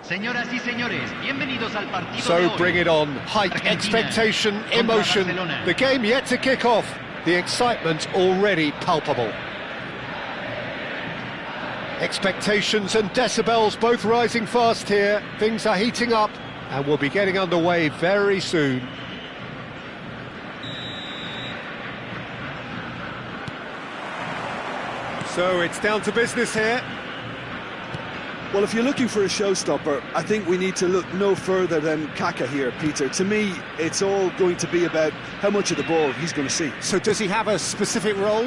Señoras y señores, bienvenidos al partido So de hoy. bring it on. Height, Argentina expectation, contra emotion. Barcelona. The game yet to kick off. The excitement already palpable. Expectations and decibels both rising fast here. Things are heating up and we'll be getting underway very soon. So it's down to business here. Well, if you're looking for a showstopper, I think we need to look no further than Kaka here, Peter. To me, it's all going to be about how much of the ball he's going to see. So does he have a specific role?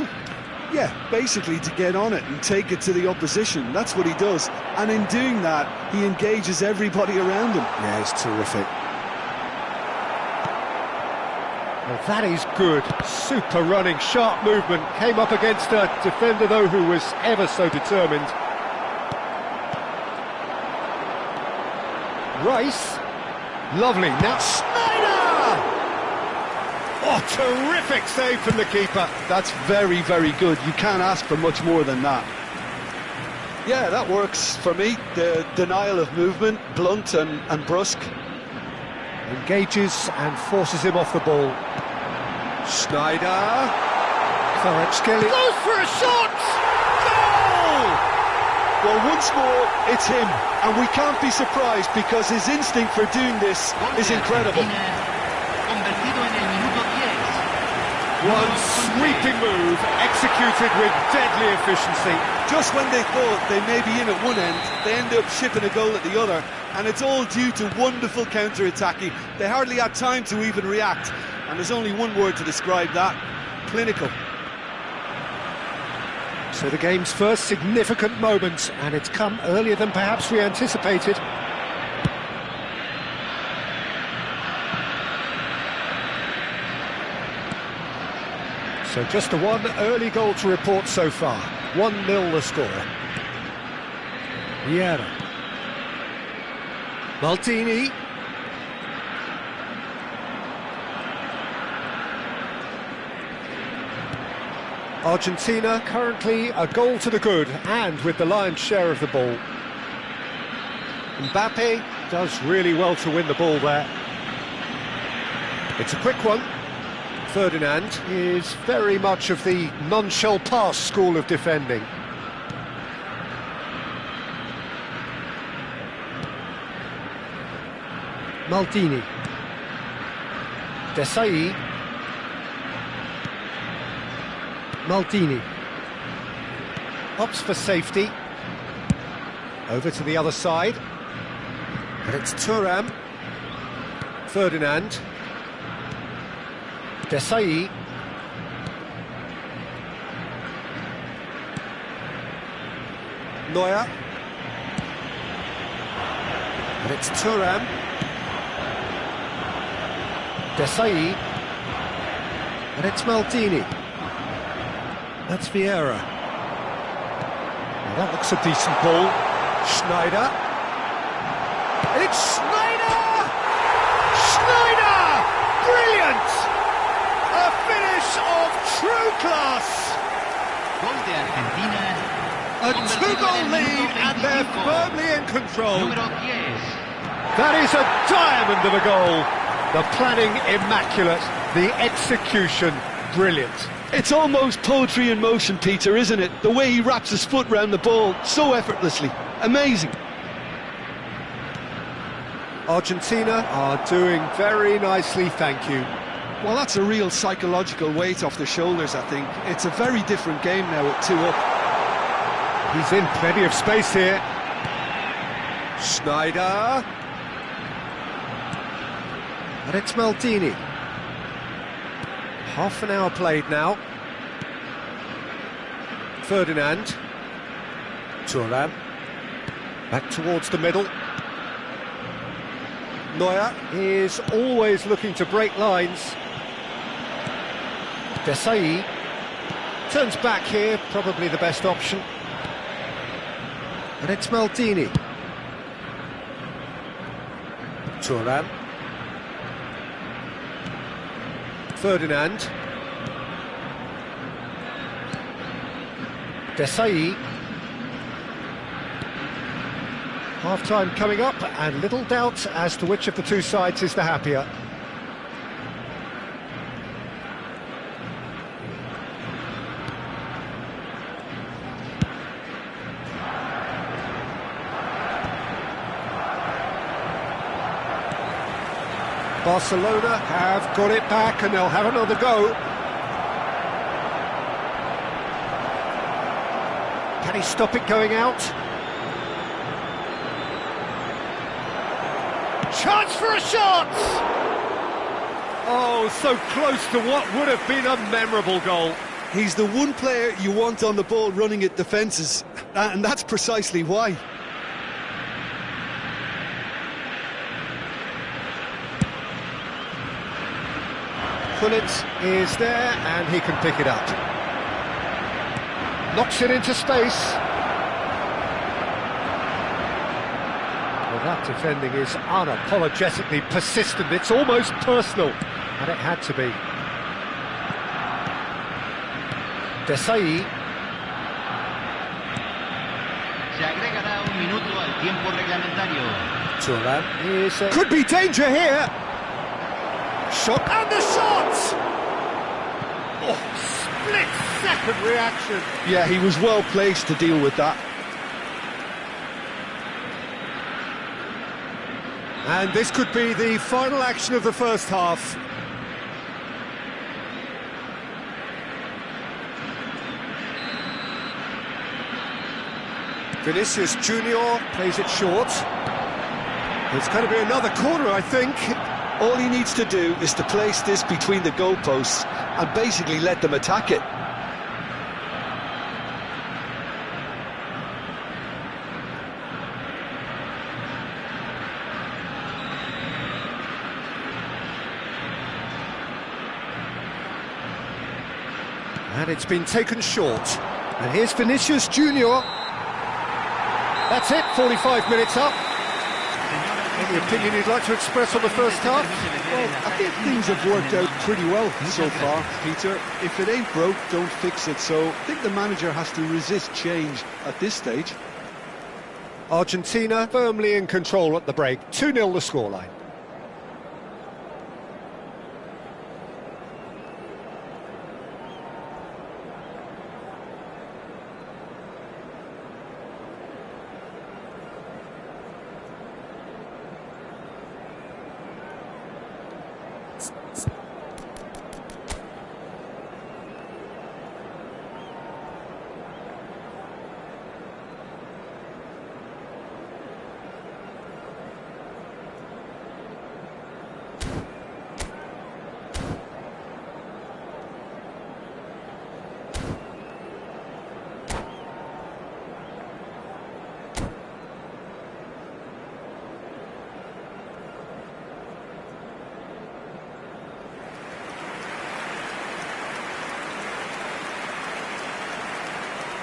Yeah, basically to get on it and take it to the opposition. That's what he does. And in doing that, he engages everybody around him. Yeah, it's terrific. Well, that is good. Super running, sharp movement. Came up against a defender, though, who was ever so determined. Rice. Lovely. Now Sneijder! Oh, terrific save from the keeper. That's very, very good. You can't ask for much more than that. Yeah, that works for me. The denial of movement, blunt and brusque. Engages and forces him off the ball. Sneijder. Kvaratskhelia goes for a shot! Goal! Well, once more, it's him. And we can't be surprised because his instinct for doing this is incredible. Convertido en el minuto 10. One sweeping move, executed with deadly efficiency. Just when they thought they may be in at one end, they end up shipping a goal at the other, and it's all due to wonderful counter-attacking. They hardly had time to even react, and there's only one word to describe that: clinical. So the game's first significant moment, and it's come earlier than perhaps we anticipated. So just the one early goal to report so far. 1-0 the score. Vieira. Maldini. Argentina currently a goal to the good and with the lion's share of the ball. Mbappe does really well to win the ball there. It's a quick one. Ferdinand is very much of the non-shall-pass school of defending. Maldini. Desailly. Maldini. Opts for safety. Over to the other side. And it's Thuram. Ferdinand. Desailly. Neuer. And it's Thuram. Desailly. And it's Maldini. That's Vieira. Well, that looks a decent ball. Sneijder. And it's Sneijder! Sneijder! Brilliant! A finish of true class! Gol de Argentina. A two-goal lead and they're firmly in control. Número 10. That is a diamond of a goal. The planning immaculate, the execution brilliant. It's almost poetry in motion, Peter, isn't it? The way he wraps his foot round the ball so effortlessly. Amazing. Argentina are doing very nicely, thank you. Well, that's a real psychological weight off their shoulders, I think. It's a very different game now with 2 up. He's in plenty of space here. Schneider. And it's Maldini. Half an hour played now. Ferdinand. Thuram. Back towards the middle. Neuer is always looking to break lines. Desailly turns back here, probably the best option. And it's Maldini. Thuram. Ferdinand. Desailly. Half-time coming up, and little doubt as to which of the two sides is the happier. Barcelona have got it back, and they'll have another go. Can he stop it going out? Chance for a shot! Oh, so close to what would have been a memorable goal. He's the one player you want on the ball running at defences, and that's precisely why. Gullit is there, and he can pick it up. Knocks it into space. Well, that defending is unapologetically persistent. It's almost personal, and it had to be. Desailly. Se agregará un minuto al tiempo reglamentario. Thuram could be danger here. Shot, and the shot! Oh, split-second reaction. Yeah, he was well placed to deal with that. And this could be the final action of the first half. Vinicius Junior plays it short. It's going to be another corner, I think. All he needs to do is to place this between the goalposts and basically let them attack it. And it's been taken short. And here's Vinicius Junior. That's it, 45 minutes up. Any opinion you'd like to express on the first half? Well, I think things have worked out pretty well so far, Peter. If it ain't broke, don't fix it. So I think the manager has to resist change at this stage. Argentina firmly in control at the break. 2-0 the scoreline.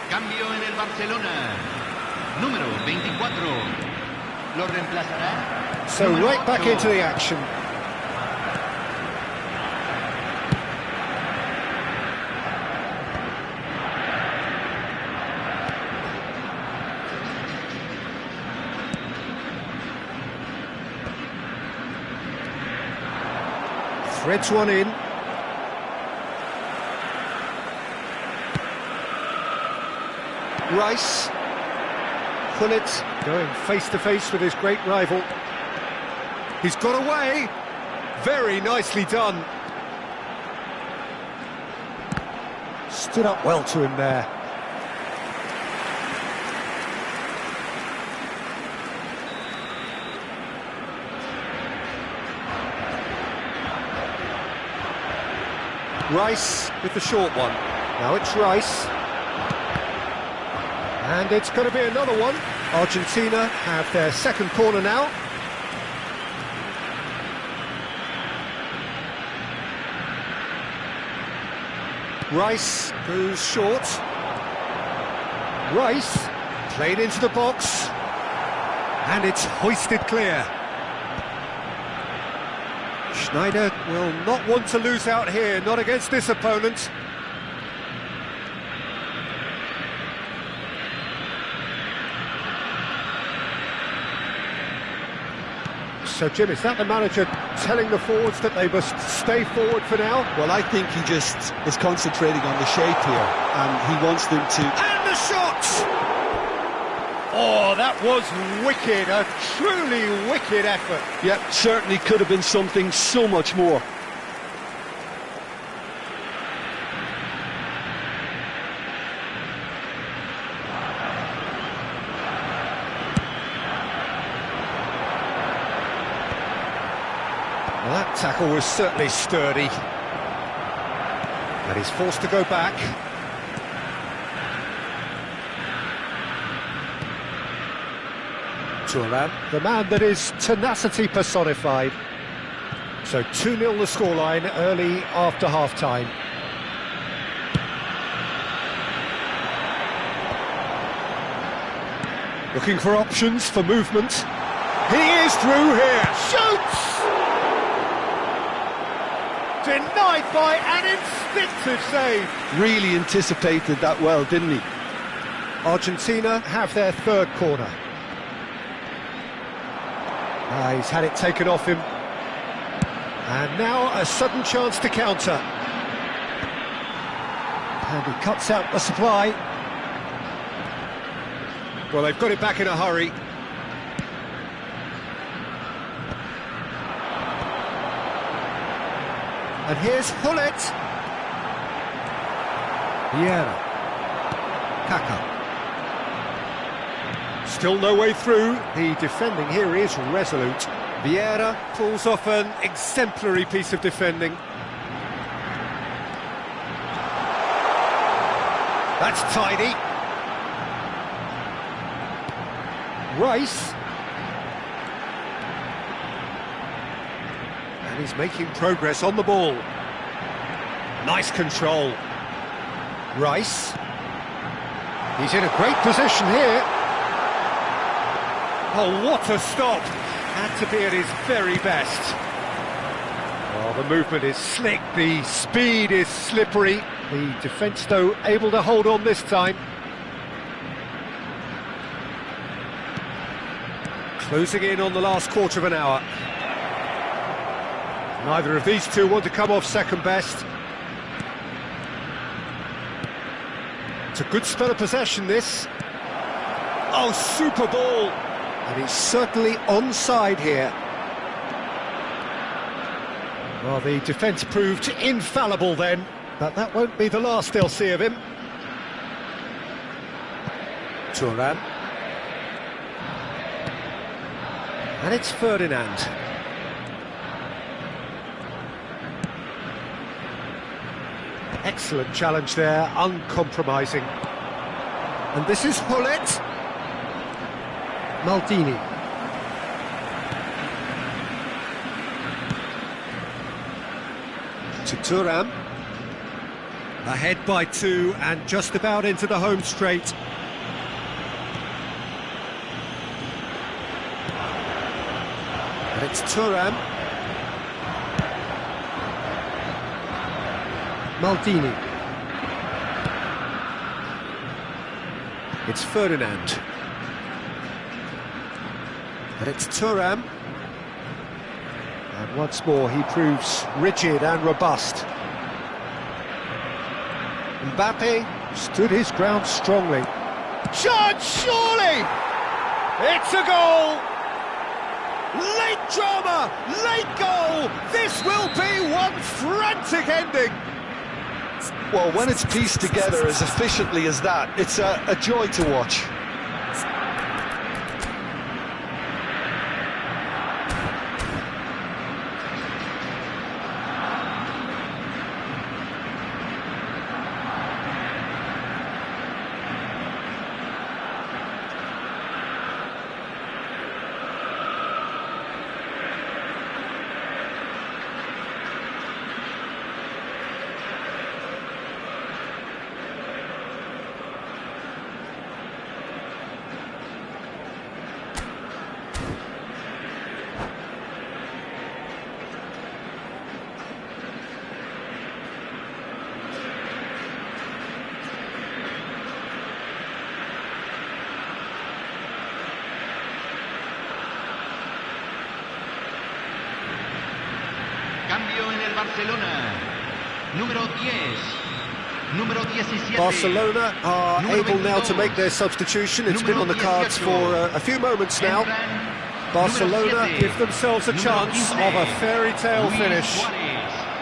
Cambio en el Barcelona. Número 24. Lo reemplazará. So right back into the action. Threads one in. Rice. Gullit going face-to-face with his great rival. He's got away. Very nicely done. Stood up well to him there. Rice with the short one. Now it's Rice. And it's going to be another one. Argentina have their second corner now. Rice goes short. Rice played into the box. And it's hoisted clear. Schneider will not want to lose out here, not against this opponent. So, Jim, is that the manager telling the forwards that they must stay forward for now? Well, I think he just is concentrating on the shape here, and he wants them to... And the shot! Oh, that was wicked, a truly wicked effort. Yep, certainly could have been something so much more. Well, that tackle was certainly sturdy. And he's forced to go back. Thuram, the man that is tenacity personified. So 2-0 the scoreline early after half-time. Looking for options for movement. He is through here. Shoots! Denied by an instinctive save. Really anticipated that well, didn't he? Argentina have their third corner. He's had it taken off him. And now a sudden chance to counter. And he cuts out the supply. Well, they've got it back in a hurry. And here's Hullet. Vieira. Kaká. Still no way through. The defending here is resolute. Vieira pulls off an exemplary piece of defending. That's tidy. Rice. And he's making progress on the ball. Nice control. Rice. He's in a great position here. Oh, what a stop! Had to be at his very best. Well, the movement is slick, the speed is slippery. The defence, though, able to hold on this time. Closing in on the last quarter of an hour. Neither of these two want to come off second best. It's a good spell of possession, this. Oh, super ball! And he's certainly onside here. Well, the defence proved infallible then, but that won't be the last they'll see of him. Thuram. And it's Ferdinand. Excellent challenge there, uncompromising. And this is Hullet. Maldini. To Thuram. Ahead by 2 and just about into the home straight. And it's Thuram. Maldini. It's Ferdinand. And it's Thuram. And once more he proves rigid and robust. Mbappe stood his ground strongly. Shot, surely! It's a goal! Late drama, late goal. This will be one frantic ending. Well, when it's pieced together as efficiently as that, it's a joy to watch. Cambio en el Barcelona. Número 10. Número 17. Barcelona are able now to make their substitution. It's been on the cards for a few moments now. Barcelona give themselves a chance of a fairy tale finish.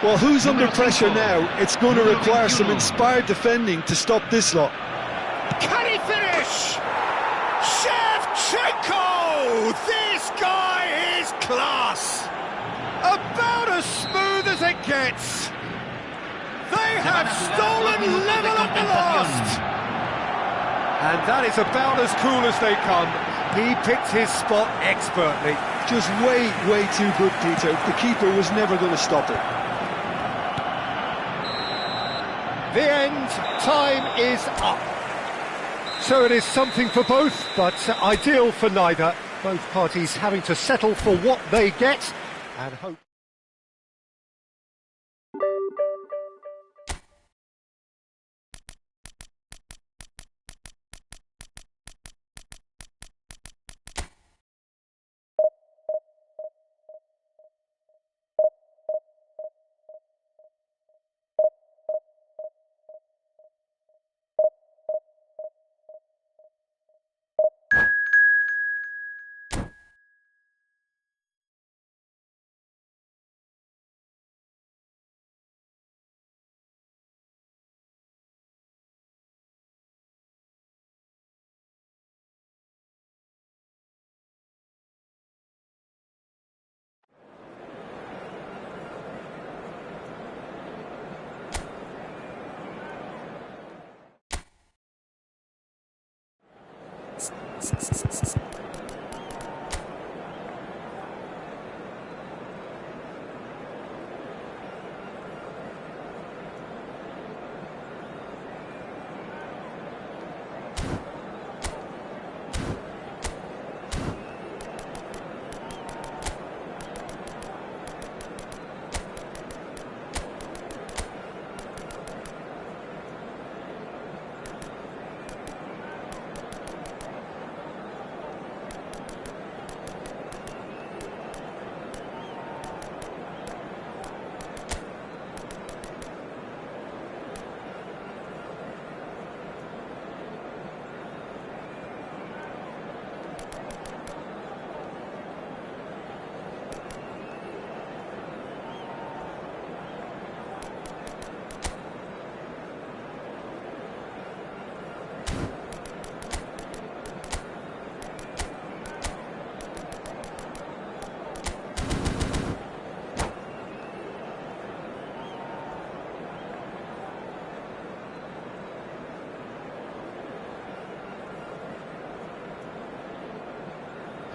Well, who's under pressure now? It's going to require some inspired defending to stop this lot. Can he finish? Shevchenko! This guy is class! About as smooth as it gets. They have stolen level at the last. And that is about as cool as they come. He picked his spot expertly. Just way too good, Peter. The keeper was never going to stop it. The end time is up. So it is something for both, but ideal for neither. Both parties having to settle for what they get and hope.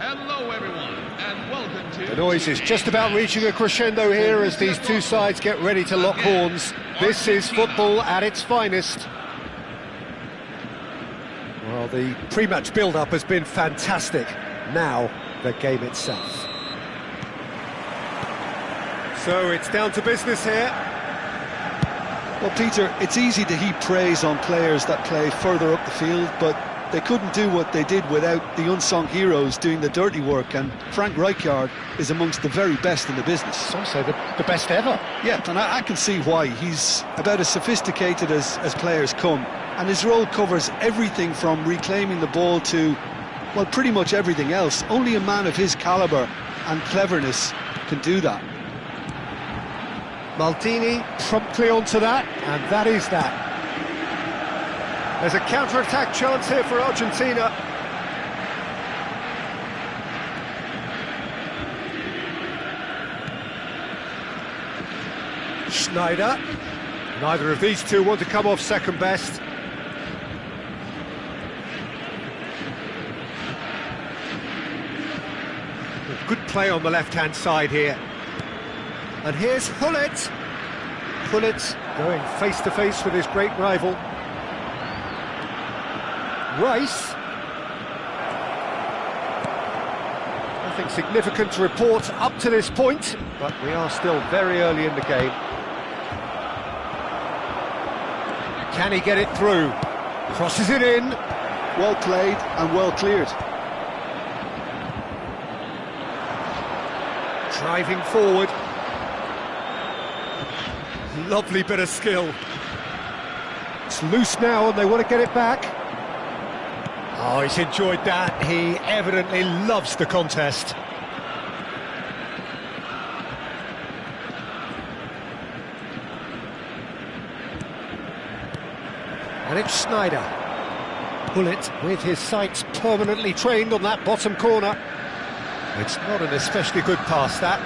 Hello everyone, and welcome to... The noise is just about reaching a crescendo here as these two sides get ready to lock horns. This is football at its finest. Well, the pre-match build-up has been fantastic. Now, the game itself. So it's down to business here. Well, Peter, it's easy to heap praise on players that play further up the field, but they couldn't do what they did without the unsung heroes doing the dirty work, and Frank Rijkaard is amongst the very best in the business. It's also the best ever. Yeah, and I can see why. He's about as sophisticated as players come, and his role covers everything from reclaiming the ball to, well, pretty much everything else. Only a man of his calibre and cleverness can do that. Maldini promptly onto that, and that is that. There's a counter-attack chance here for Argentina. Schneider. Neither of these two want to come off second best. Good play on the left-hand side here. And here's Gullit. Gullit going face-to-face with his great rival. Rice. Nothing significant to report up to this point, but we are still very early in the game. Can he get it through? Crosses it in. Well played and well cleared. Driving forward. Lovely bit of skill. It's loose now and they want to get it back. Oh, he's enjoyed that. He evidently loves the contest. And it's Schneider. Gullit with his sights permanently trained on that bottom corner. It's not an especially good pass, that.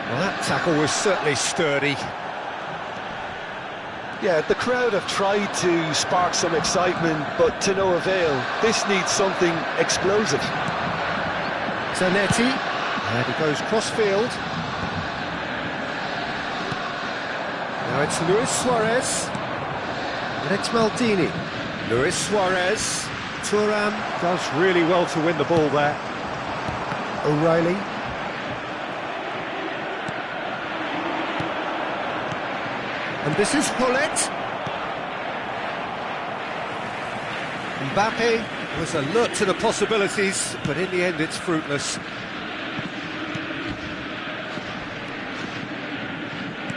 Well, that tackle was certainly sturdy. Yeah, the crowd have tried to spark some excitement, but to no avail. This needs something explosive. Zanetti, and he goes cross-field. Now it's Luis Suarez, and it's Maldini. Luis Suarez, Thuram does really well to win the ball there. O'Reilly. And this is Gullit. Mbappe was alert to the possibilities, but in the end it's fruitless.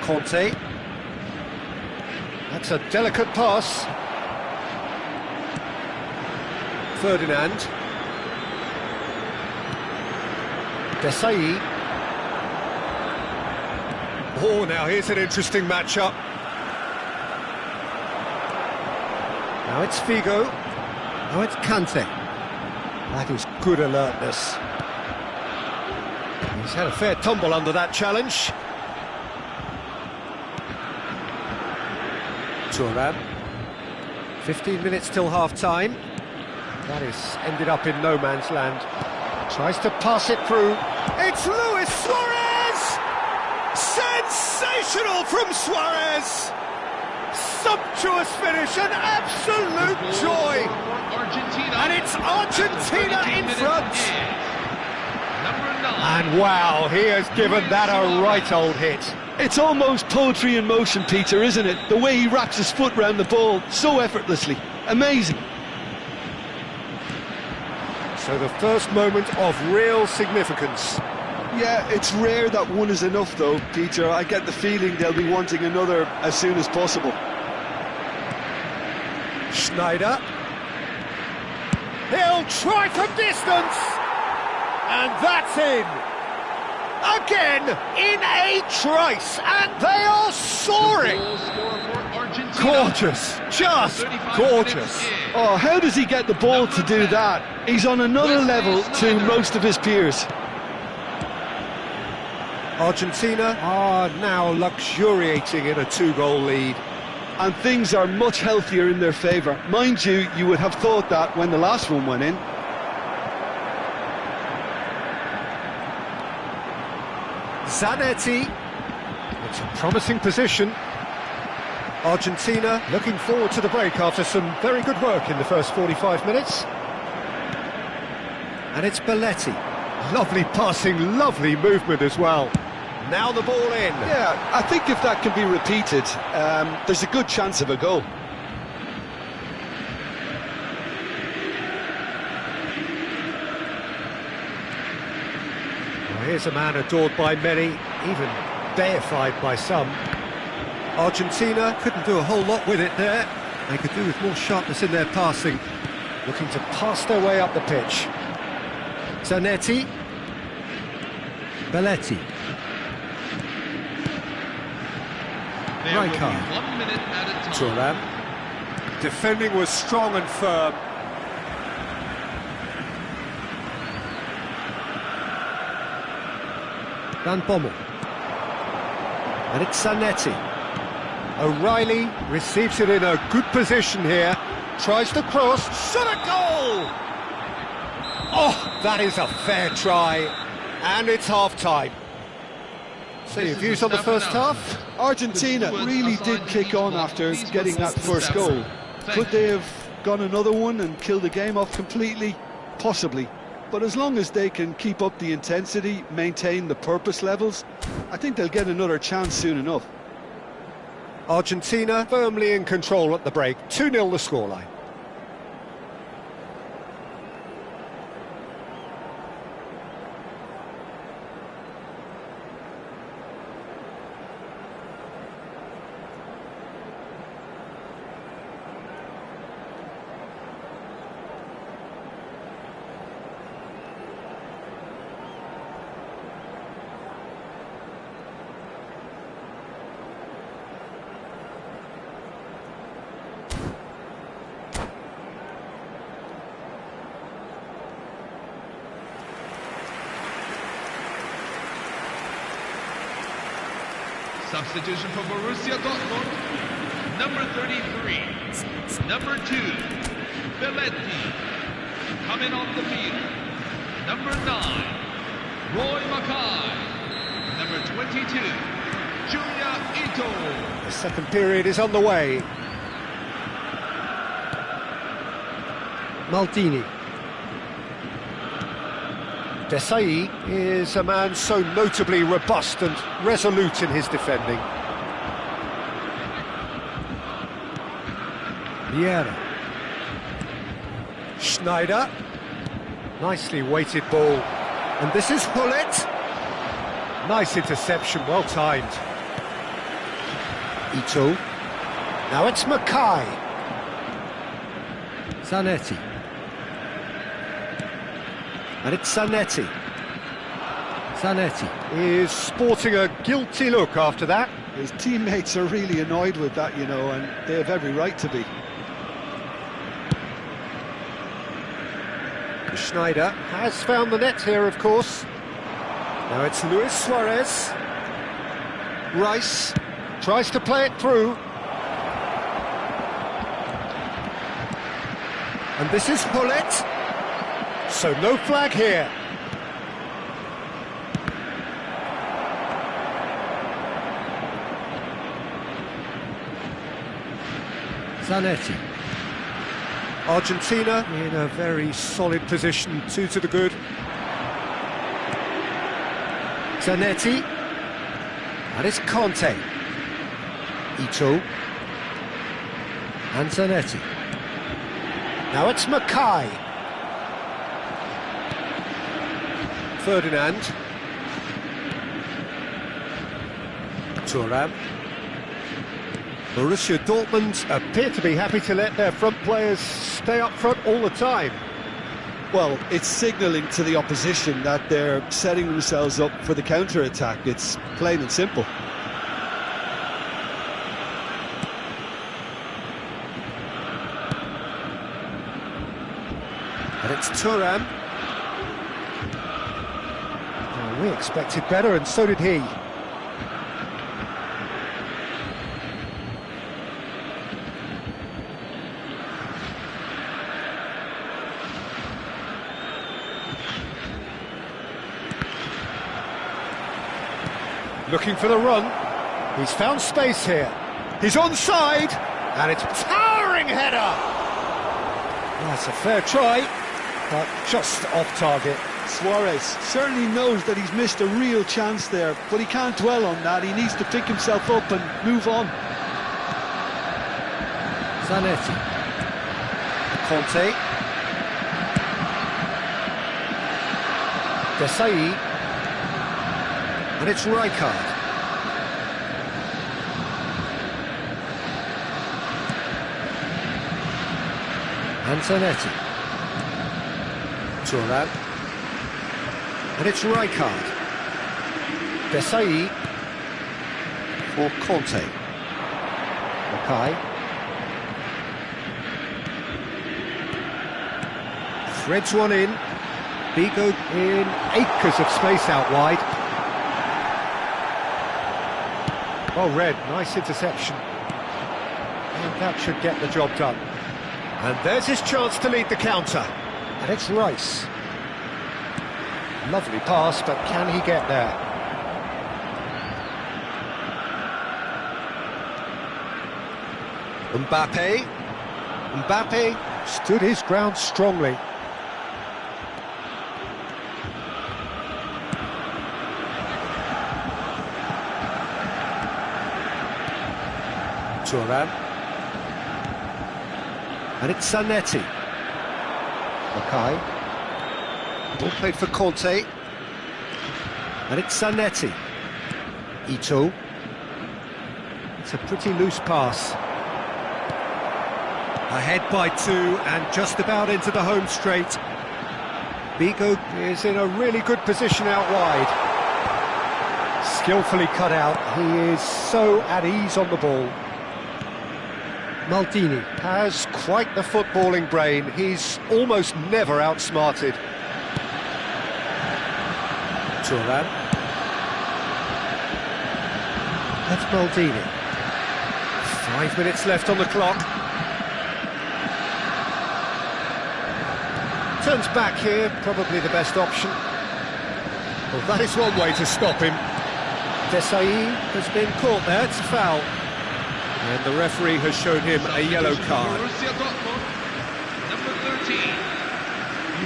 Conte. That's a delicate pass. Ferdinand. Desailly. Oh, now here's an interesting matchup. Now it's Figo. Now it's Kante. That is good alertness. He's had a fair tumble under that challenge. Thuram. 15 minutes till half-time. That is ended up in no man's land. Tries to pass it through. It's Luis Suarez! Sensational from Suarez! Sumptuous finish, an absolute joy! And it's Argentina in front! And wow, he has given that a right old hit. It's almost poetry in motion, Peter, isn't it? The way he wraps his foot round the ball so effortlessly. Amazing. So the first moment of real significance. Yeah, it's rare that one is enough though, Peter. I get the feeling they'll be wanting another as soon as possible. Schneider. He'll try from distance. And that's in. Again, in a trice. And they are soaring. Gorgeous. Just gorgeous. Oh, how does he get the ball to do that? He's on another level to most of his peers. Argentina are now luxuriating in a 2-goal lead. And things are much healthier in their favour. Mind you, you would have thought that when the last one went in. Zanetti. It's a promising position. Argentina looking forward to the break after some very good work in the first 45 minutes. And it's Belletti. Lovely passing, lovely movement as well. Now the ball in. Yeah, I think if that can be repeated, there's a good chance of a goal. Well, here's a man adored by many, even deified by some. Argentina couldn't do a whole lot with it there. They could do with more sharpness in their passing. Looking to pass their way up the pitch. Zanetti. Belletti. There will be Rijkaard. 1 minute at a time. Thuram. Defending was strong and firm. Van Bommel. And it's Zanetti. O'Reilly receives it in a good position here. Tries to cross. Shot a goal! Oh, that is a fair try. And it's half-time. So your views on the first half? Argentina really did kick on after getting that first goal. Could they have gone another one and killed the game off completely? Possibly. But as long as they can keep up the intensity, maintain the purpose levels, I think they'll get another chance soon enough. Argentina firmly in control at the break. 2-0 the scoreline. Substitution for Borussia Dortmund. Number 33. Number 2. Belletti. Coming off the field. Number 9. Roy Mackay. Number 22. Junya Ito. The second period is on the way. Maldini. Desai is a man so notably robust and resolute in his defending. Vieira. Schneider. Nicely weighted ball. And this is Hullet. Nice interception, well timed. Ito. Now it's Mackay. Zanetti. And it's Zanetti. Zanetti is sporting a guilty look after that. His teammates are really annoyed with that, you know, and they have every right to be. Schneider has found the net here, of course. Now it's Luis Suarez. Rice tries to play it through. And this is Hullet. So no flag here. Zanetti. Argentina in a very solid position, 2 to the good. Zanetti. And it's Conte. Ito. And Zanetti. Now it's Mackay. Ferdinand. Thuram. Borussia Dortmund appear to be happy to let their front players stay up front all the time. Well, it's signalling to the opposition that they're setting themselves up for the counter-attack. It's plain and simple. And it's Thuram. We expected better, and so did he. Looking for the run. He's found space here. He's onside, and it's a towering header. That's a fair try, but just off target. Suarez certainly knows that he's missed a real chance there, but he can't dwell on that. He needs to pick himself up and move on. Zanetti. Conte. Desai. And it's Rijkaard. And Zanetti. Thuram. And it's Rijkaard. Desai for Conte. Makai. Threads one in. Bigo in acres of space out wide. Well read, nice interception. And that should get the job done. And there's his chance to lead the counter. And it's Rice. Lovely pass, but can he get there? Mbappe stood his ground strongly. Thuram. And it's Zanetti. Makai. Ball played for Conte. And it's Zanetti. Ito. It's a pretty loose pass. Ahead by 2 and just about into the home straight. Bigo is in a really good position out wide. Skillfully cut out. He is so at ease on the ball. Maldini has quite the footballing brain. He's almost never outsmarted. Thuram. That's Maldini. 5 minutes left on the clock. Turns back here, probably the best option. Well, that is one way to stop him. Desai has been caught there, it's a foul. And the referee has shown him a yellow card. Borussia Dortmund, number 13,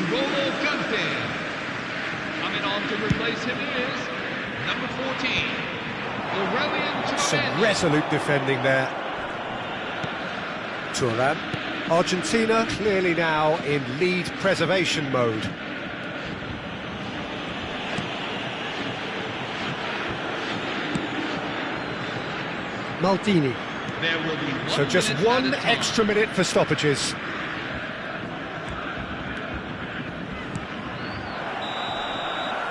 N'Golo Kante. Coming on to replace him is number 14, Aurelien Tchouameni. Some resolute defending there. Thuram. Argentina clearly now in lead preservation mode. Maldini. There will be So just 1 extra minute for stoppages.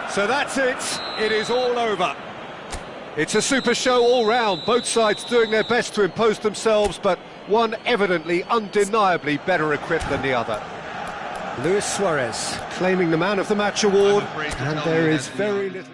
So that's it. It is all over. It's a super show all round. Both sides doing their best to impose themselves, but one evidently, undeniably better equipped than the other. Luis Suarez claiming the Man of the Match award, and there is very little...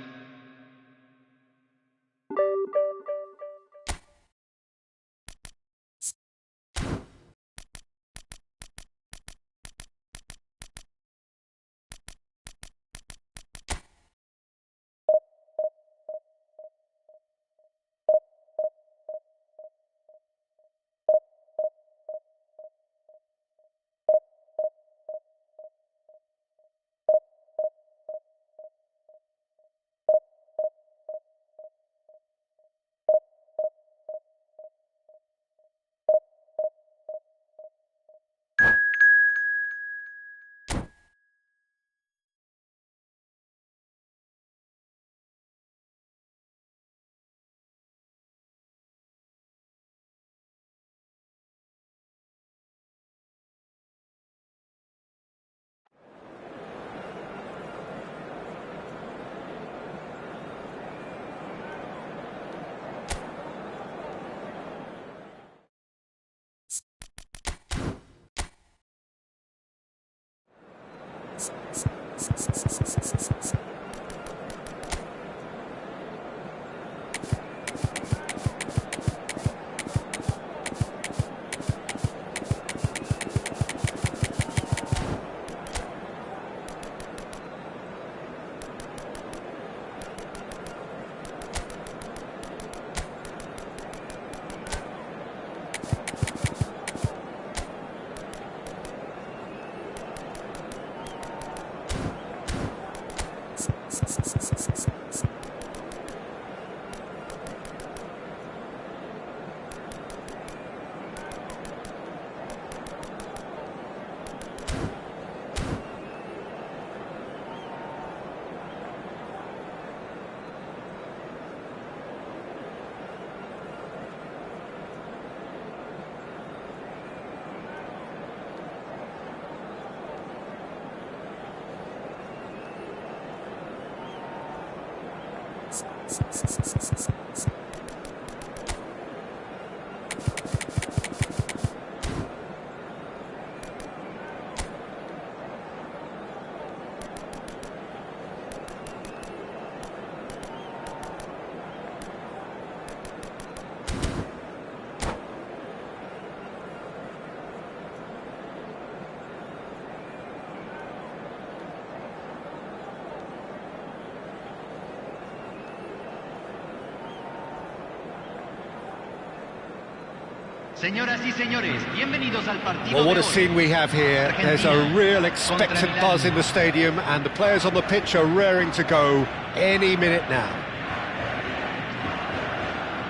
Señoras y señores, bienvenidos al partido. Well, what de a hoy. scene we have here. There's a Argentina real contra expectant Irlanda. buzz in the stadium, and the players on the pitch are raring to go any minute now.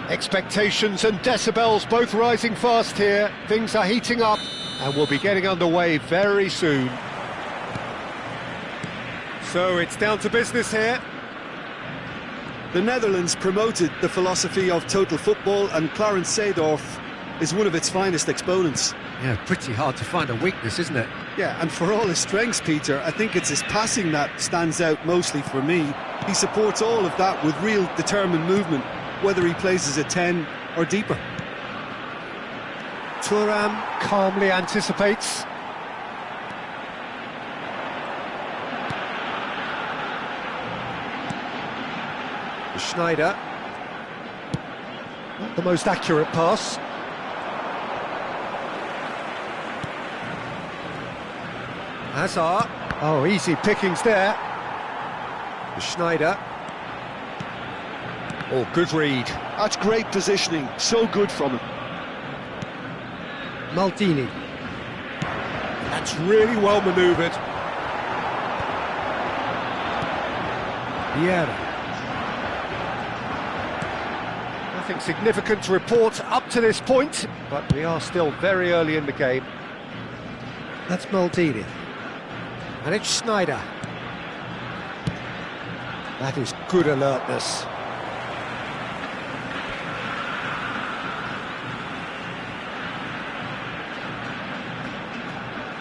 Expectations and decibels both rising fast here. Things are heating up, and we'll be getting underway very soon. So it's down to business here. The Netherlands promoted the philosophy of total football, and Clarence Seedorf is one of its finest exponents. Yeah, pretty hard to find a weakness, isn't it? Yeah, and for all his strengths, Peter, I think it's his passing that stands out mostly for me. He supports all of that with real determined movement, whether he plays as a 10 or deeper. Thuram calmly anticipates. Schneider. Not the most accurate pass. Hazard. Oh, easy pickings there. Schneider. Oh, good read. That's great positioning, so good from him. Maldini. That's really well manoeuvred. Vieira. Nothing significant to report up to this point, but we are still very early in the game. That's Maldini. And it's Schneider. That is good alertness.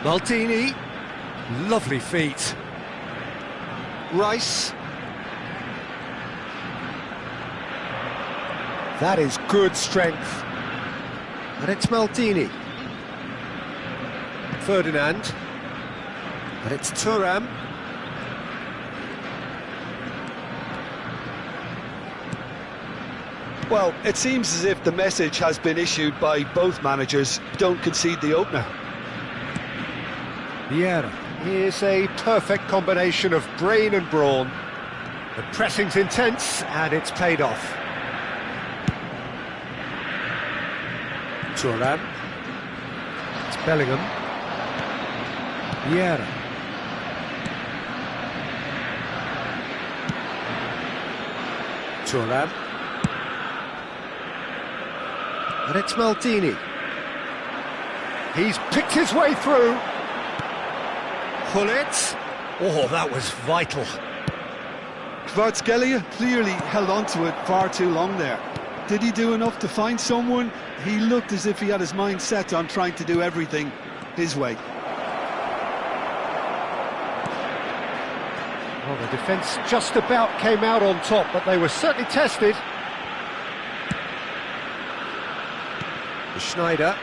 Maldini, lovely feet. Rice. That is good strength. And it's Maldini. Ferdinand. And it's Thuram. Well, it seems as if the message has been issued by both managers: don't concede the opener. Vieira. Here's a perfect combination of brain and brawn. The pressing's intense, and it's paid off. Thuram. It's Bellingham. Vieira. Thuram. And it's Maldini. He's picked his way through. Gullit. Oh, that was vital. Kvaratskhelia clearly held on to it far too long there. Did he do enough to find someone? He looked as if he had his mind set on trying to do everything his way. Well, the defence just about came out on top, but they were certainly tested. Schneider.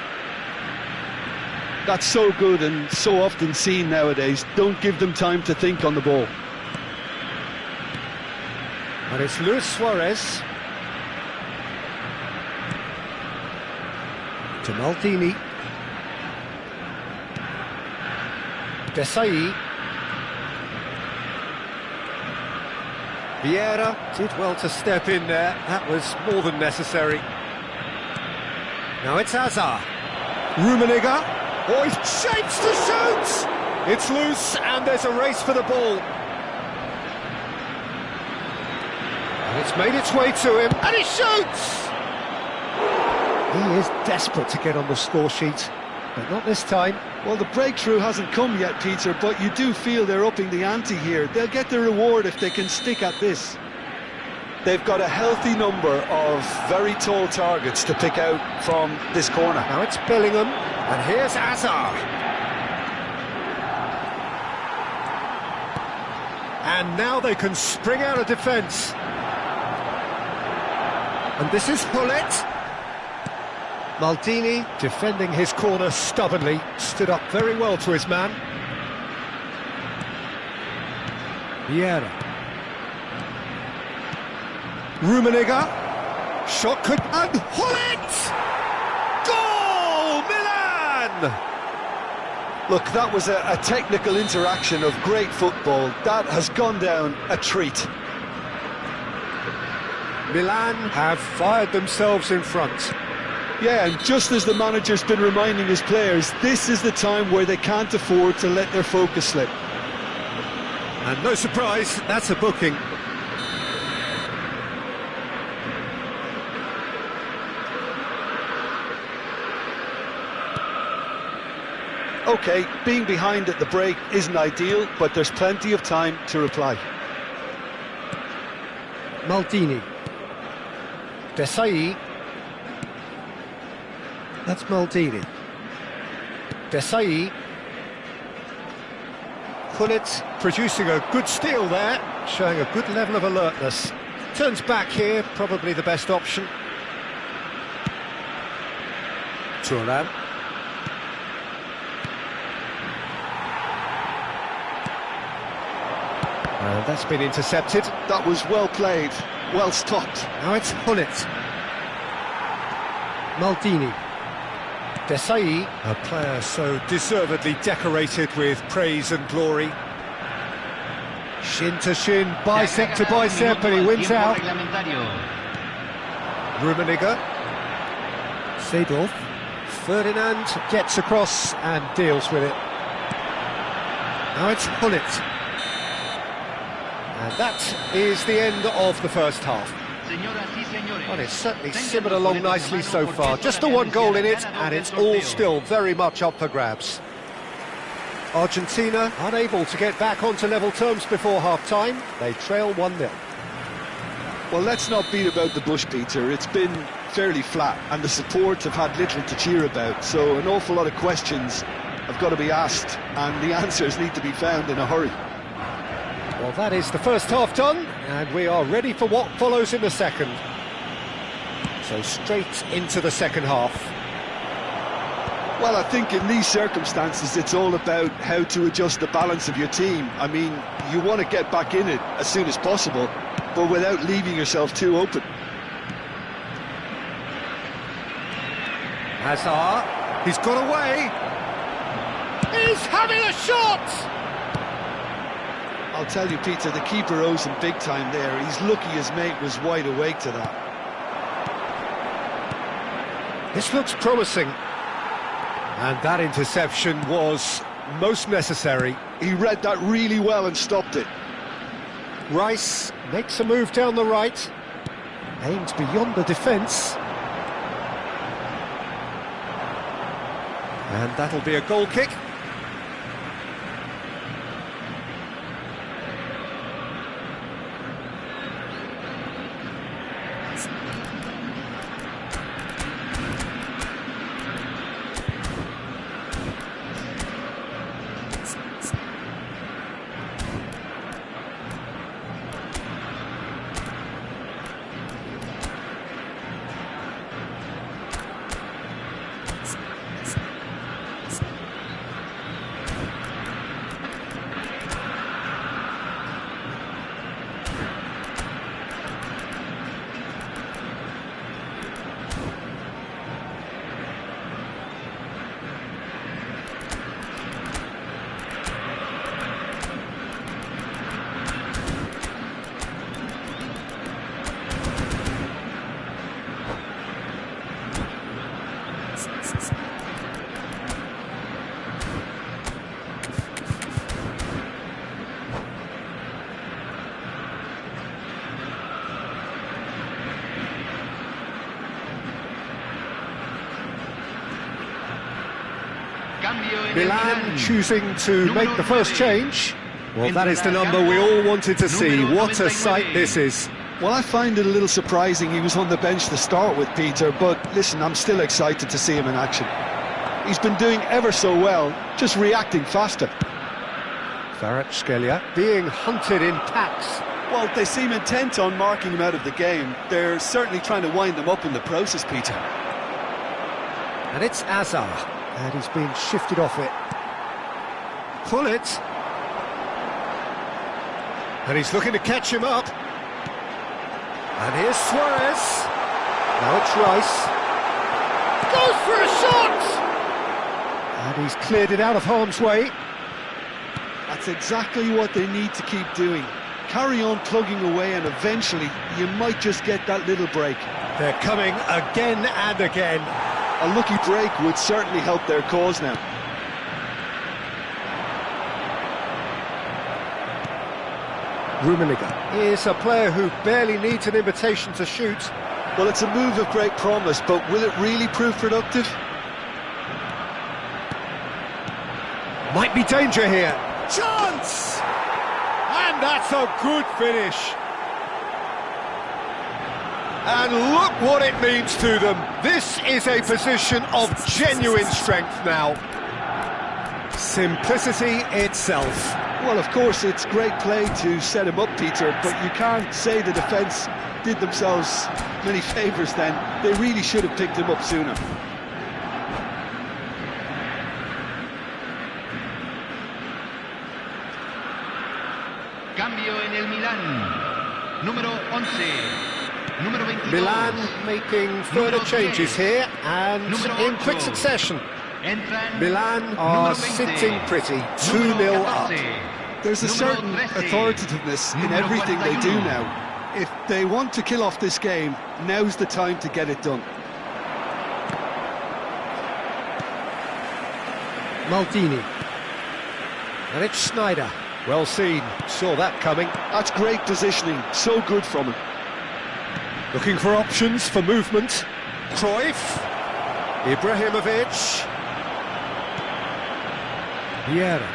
That's so good and so often seen nowadays. Don't give them time to think on the ball. And it's Luis Suarez. To Maldini. Desai. Vieira did well to step in there. That was more than necessary. Now it's Hazard. Rummenigge. Oh, he shapes to shoot! It's loose, and there's a race for the ball. And it's made its way to him, and he shoots! He is desperate to get on the score sheet, but not this time. Well, the breakthrough hasn't come yet, Peter, but you do feel they're upping the ante here. They'll get the reward if they can stick at this. They've got a healthy number of very tall targets to pick out from this corner. Now it's Bellingham, and here's Hazard. And now they can spring out of defence. And this is Gullit. Maldini defending his corner stubbornly, stood up very well to his man. Vieira. Rummenigge. Shot could... and Gullit! Goal! Milan! Look, that was a technical interaction of great football. That has gone down a treat. Milan have fired themselves in front. Yeah, and just as the manager's been reminding his players, this is the time where they can't afford to let their focus slip. And no surprise, that's a booking. OK, being behind at the break isn't ideal, but there's plenty of time to reply. Maldini. Desai. That's Maldini. Desai. Gullit producing a good steal there, showing a good level of alertness. Turns back here, probably the best option. Thuram. That's been intercepted. That was well played, well stopped. Now it's Gullit. Maldini. Desai, a player so deservedly decorated with praise and glory. Shin to shin, bicep to bicep, and he wins out. Rummenigge. Seedorf. Ferdinand gets across and deals with it. Now it's Gullit. And that is the end of the first half. Well, it's certainly simmered along nicely so far. Just the one goal in it, and it's all still very much up for grabs. Argentina unable to get back onto level terms before half-time. They trail 1-0. Well, let's not beat about the bush, Peter. It's been fairly flat, and the support have had little to cheer about. So an awful lot of questions have got to be asked, and the answers need to be found in a hurry. Well, that is the first half done, and we are ready for what follows in the second. So straight into the second half. Well, I think in these circumstances it's all about how to adjust the balance of your team. I mean, you want to get back in it as soon as possible, but without leaving yourself too open. Hazard, he's got away. He's having a shot! I'll tell you, Peter, the keeper owes him big time there. He's lucky his mate was wide awake to that. This looks promising. And that interception was most necessary. He read that really well and stopped it. Rice makes a move down the right. Aims beyond the defence. And that'll be a goal kick. Milan choosing to make the first change. Well, that is the number we all wanted to see. What a sight this is. Well, I find it a little surprising he was on the bench to start with, Peter, but listen, I'm still excited to see him in action. He's been doing ever so well, just reacting faster. Kvaratskhelia being hunted in packs. Well, they seem intent on marking him out of the game. They're certainly trying to wind them up in the process, Peter. And it's Azar, and he's been shifted off it. Pull it. And he's looking to catch him up. And here's Suarez. Now it's Rice. Goes for a shot! And he's cleared it out of harm's way. That's exactly what they need to keep doing. Carry on plugging away, and eventually you might just get that little break. They're coming again and again. A lucky break would certainly help their cause now. Rummenigge is a player who barely needs an invitation to shoot. Well, it's a move of great promise, but will it really prove productive? Might be danger here. Chance! And that's a good finish. And look what it means to them. This is a position of genuine strength now. Simplicity itself. Well, of course, it's great play to set him up, Peter, but you can't say the defence did themselves many favours then. They really should have picked him up sooner. Cambio en el Milan. Número 11. Número 22. Milan making further Número changes 10. here, and Número in quick 8. succession. Entran Milan are número 20. sitting pretty, Número 2-0 up. 14. There's a Número certain 13. authoritativeness in Número everything they do 41. now. If they want to kill off this game, now's the time to get it done. Maldini. And it's Schneider. Well seen, saw that coming. That's great positioning, so good from him. Looking for options for movement. Cruyff. Ibrahimovic. Vieira.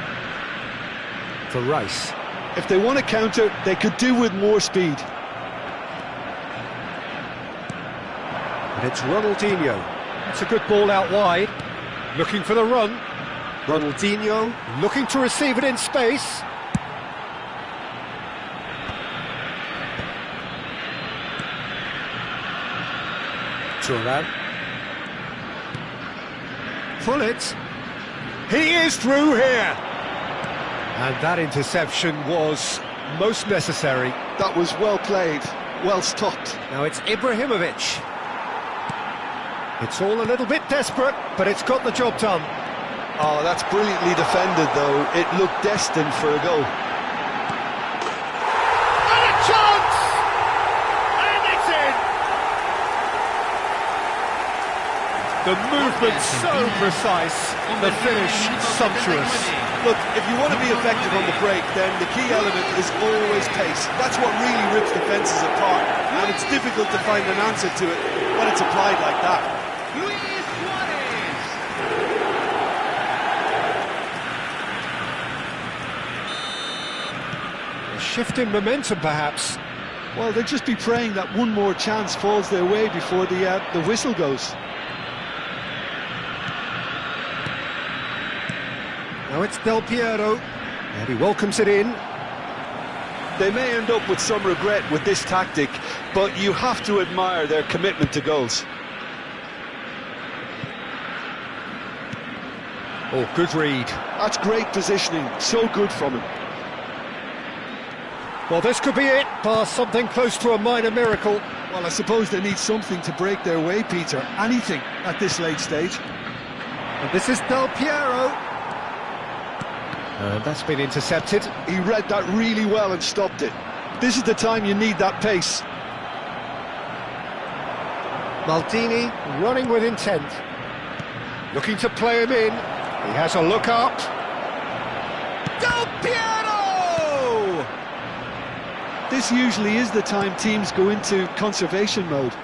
For Rice. If they want to counter, they could do with more speed. And it's Ronaldinho. It's a good ball out wide. Looking for the run. Ronaldinho looking to receive it in space. Thuram. Pull it. He is through here. And that interception was most necessary. That was well played, well stopped. Now it's Ibrahimovic. It's all a little bit desperate, but it's got the job done. Oh, that's brilliantly defended, though. It looked destined for a goal. And a chance! And it's in! The movement so precise, the finish sumptuous. Look, if you want to be effective on the break, then the key element is always pace. That's what really rips defences apart, and it's difficult to find an answer to it when it's applied like that. Luis Suarez. A shift in momentum, perhaps. Well, they'll just be praying that one more chance falls their way before the whistle goes. Now it's Del Piero, and he welcomes it in. They may end up with some regret with this tactic, but you have to admire their commitment to goals. Oh, good read. That's great positioning, so good from him. Well, this could be it, bar something close to a minor miracle. Well, I suppose they need something to break their way, Peter. Anything at this late stage. And this is Del Piero. And that's been intercepted. He read that really well and stopped it. This is the time you need that pace. Maldini running with intent. Looking to play him in. He has a look up. Del Piero! This usually is the time teams go into conservation mode.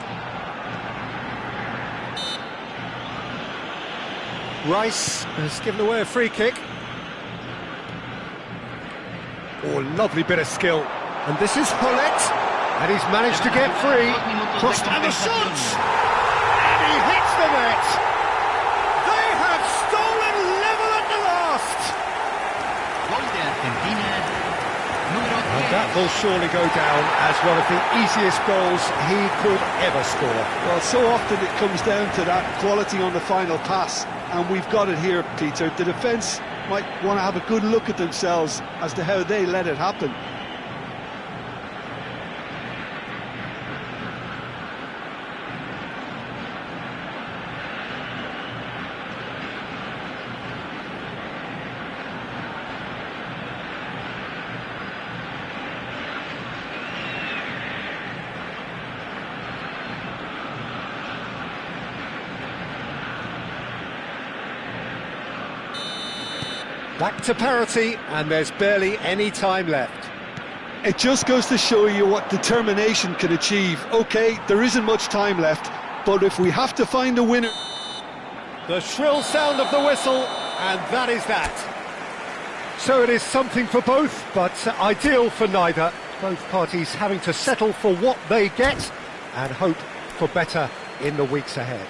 Rice has given away a free kick. Oh, lovely bit of skill. And this is Hullet. And he's managed to get free. Crossed and the shot! And he hits the net. They have stolen level at the last. Gol de Argentina. Número 10. And that will surely go down as one of the easiest goals he could ever score. Well, so often it comes down to that quality on the final pass, and we've got it here, Peter. The defence might want to have a good look at themselves as to how they let it happen. Back to parity, and there's barely any time left. It just goes to show you what determination can achieve. OK, there isn't much time left, but if we have to find a winner... The shrill sound of the whistle, and that is that. So it is something for both, but ideal for neither. Both parties having to settle for what they get and hope for better in the weeks ahead.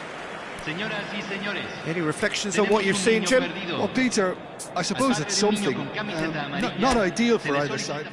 Any reflections on what you've seen, Jim? Well, Peter, I suppose it's something. Not ideal for either side.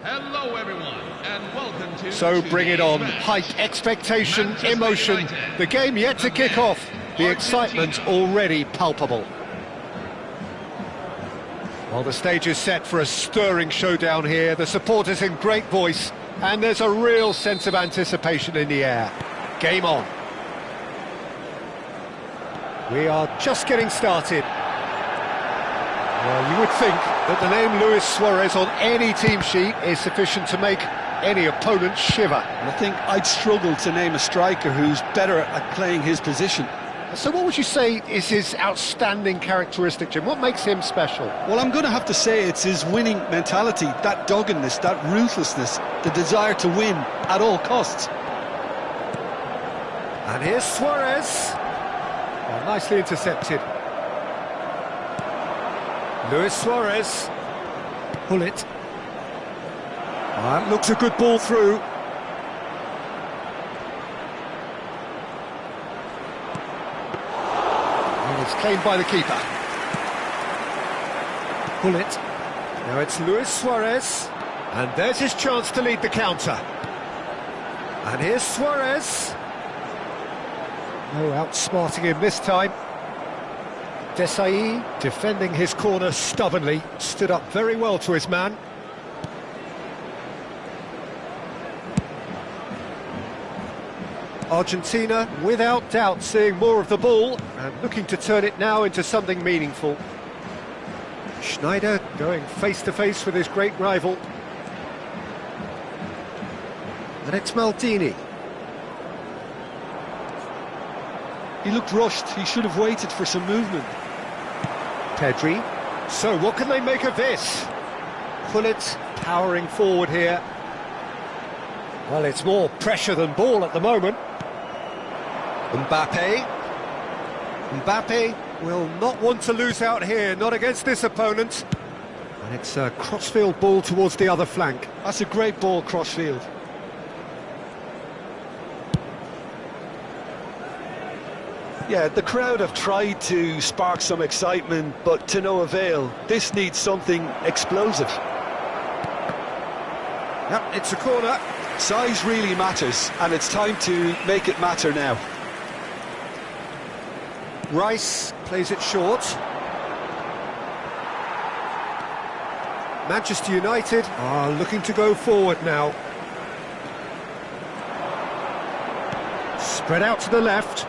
Hello everyone, and welcome to... So bring it on. Hype, expectation, Manchester emotion. United. The game yet to kick off. The excitement already palpable. Well, the stage is set for a stirring showdown here. The supporters in great voice, and there's a real sense of anticipation in the air. Game on. We are just getting started. Well, you would think that the name Luis Suarez on any team sheet is sufficient to make any opponent shiver. I think I'd struggle to name a striker who's better at playing his position. So what would you say is his outstanding characteristic, Jim? What makes him special? Well, I'm going to have to say it's his winning mentality, that doggedness, that ruthlessness, the desire to win at all costs. And here's Suarez. Oh, nicely intercepted. Luis Suarez. Pull it. That looks a good ball through. And it's claimed by the keeper. Pull it. Now it's Luis Suarez. And there's his chance to lead the counter. And here's Suarez. No outsmarting him this time. Desailly, defending his corner stubbornly, stood up very well to his man. Argentina, without doubt, seeing more of the ball and looking to turn it now into something meaningful. Schneider going face-to-face with his great rival. And it's Maldini. He looked rushed. He should have waited for some movement. Pedri. So what can they make of this? Pullet powering forward here. Well, it's more pressure than ball at the moment. Mbappe. Mbappe will not want to lose out here, not against this opponent. And it's a crossfield ball towards the other flank. That's a great ball, crossfield. Yeah, the crowd have tried to spark some excitement, but to no avail. This needs something explosive. Yep, it's a corner. Size really matters, and it's time to make it matter now. Rice plays it short. Manchester United are looking to go forward now. Spread out to the left.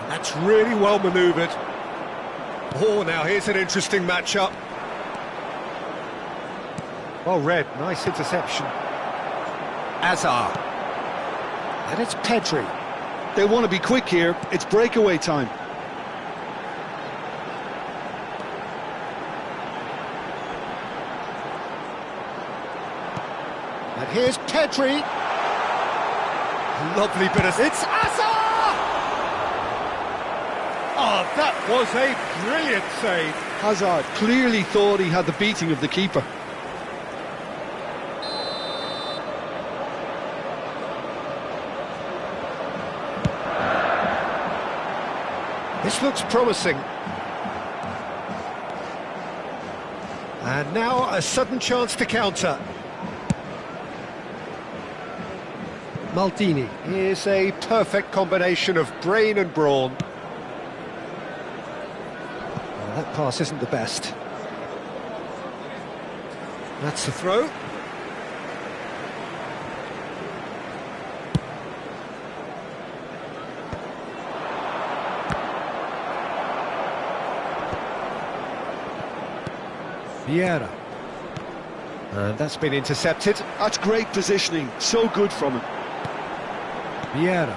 That's really well manoeuvred. Oh, now here's an interesting matchup. Well read, nice interception. Azar. And it's Pedri. They want to be quick here, it's breakaway time. And here's Pedri. Lovely bit of... It's Azar! Oh, that was a brilliant save. Hazard clearly thought he had the beating of the keeper. This looks promising. And now a sudden chance to counter. Maldini is a perfect combination of brain and brawn. Well, that pass isn't the best. That's the throw. Vieira. And that's been intercepted. That's great positioning, so good from him. Vieira.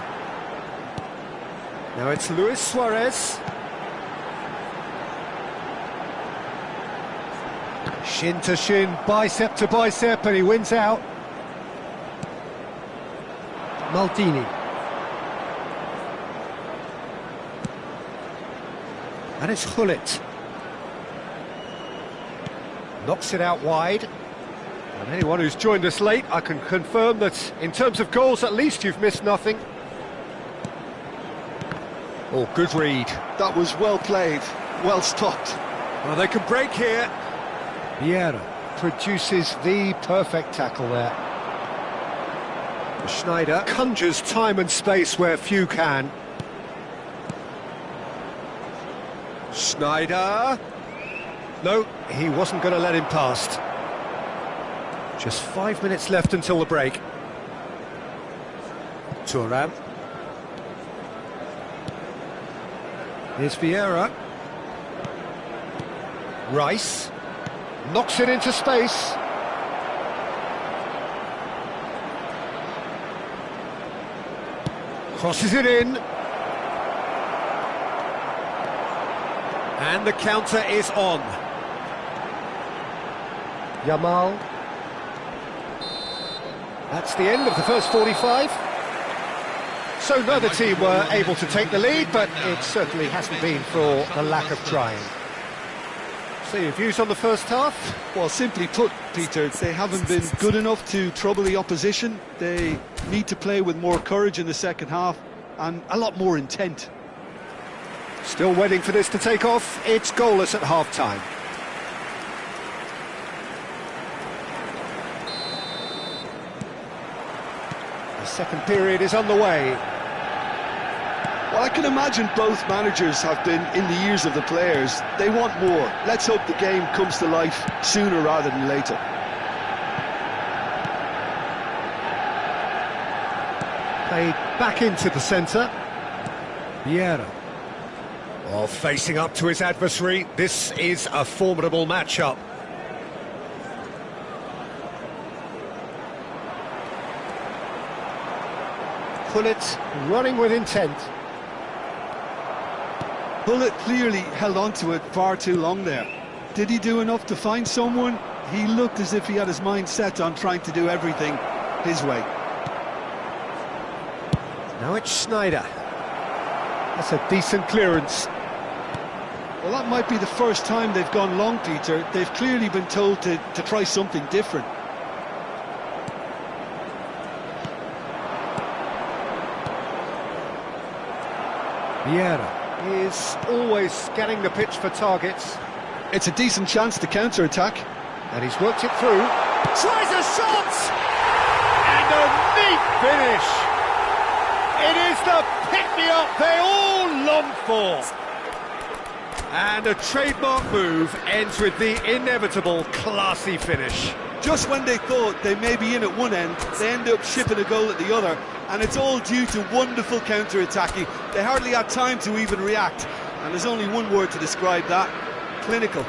Now it's Luis Suarez. Shin to shin, bicep to bicep, and he wins out. Maldini. And it's Gullit. Knocks it out wide. And anyone who's joined us late, I can confirm that in terms of goals, at least you've missed nothing. Oh, good read. That was well played, well stopped. Well, they can break here. Vieira produces the perfect tackle there. Schneider conjures time and space where few can. Schneider. No, he wasn't going to let him past. Just 5 minutes left until the break. Thuram. Here's Vieira. Rice. Knocks it into space. Crosses it in. And the counter is on. Yamal. That's the end of the first 45. So neither team were able to take the lead, but it certainly hasn't been for the lack of trying. So your views on the first half? Well, simply put, Peter, they haven't been good enough to trouble the opposition. They need to play with more courage in the second half and a lot more intent. Still waiting for this to take off. It's goalless at half-time. The second period is underway. Well, I can imagine both managers have been in the ears of the players. They want more. Let's hope the game comes to life sooner rather than later. Played back into the centre. Vieira. Well, facing up to his adversary, this is a formidable matchup. Pullet running with intent. Pullet clearly held on to it far too long there. Did he do enough to find someone? He looked as if he had his mind set on trying to do everything his way. Now it's Schneider. That's a decent clearance. Well, that might be the first time they've gone long, Peter. They've clearly been told to try something different. Vieira is always scanning the pitch for targets. It's a decent chance to counter-attack. And he's worked it through. Tries a shot! And a neat finish! It is the pick-me-up they all long for! And a trademark move ends with the inevitable classy finish. Just when they thought they may be in at one end, they end up shipping a goal at the other, and it's all due to wonderful counter-attacking. They hardly had time to even react, and there's only one word to describe that: clinical.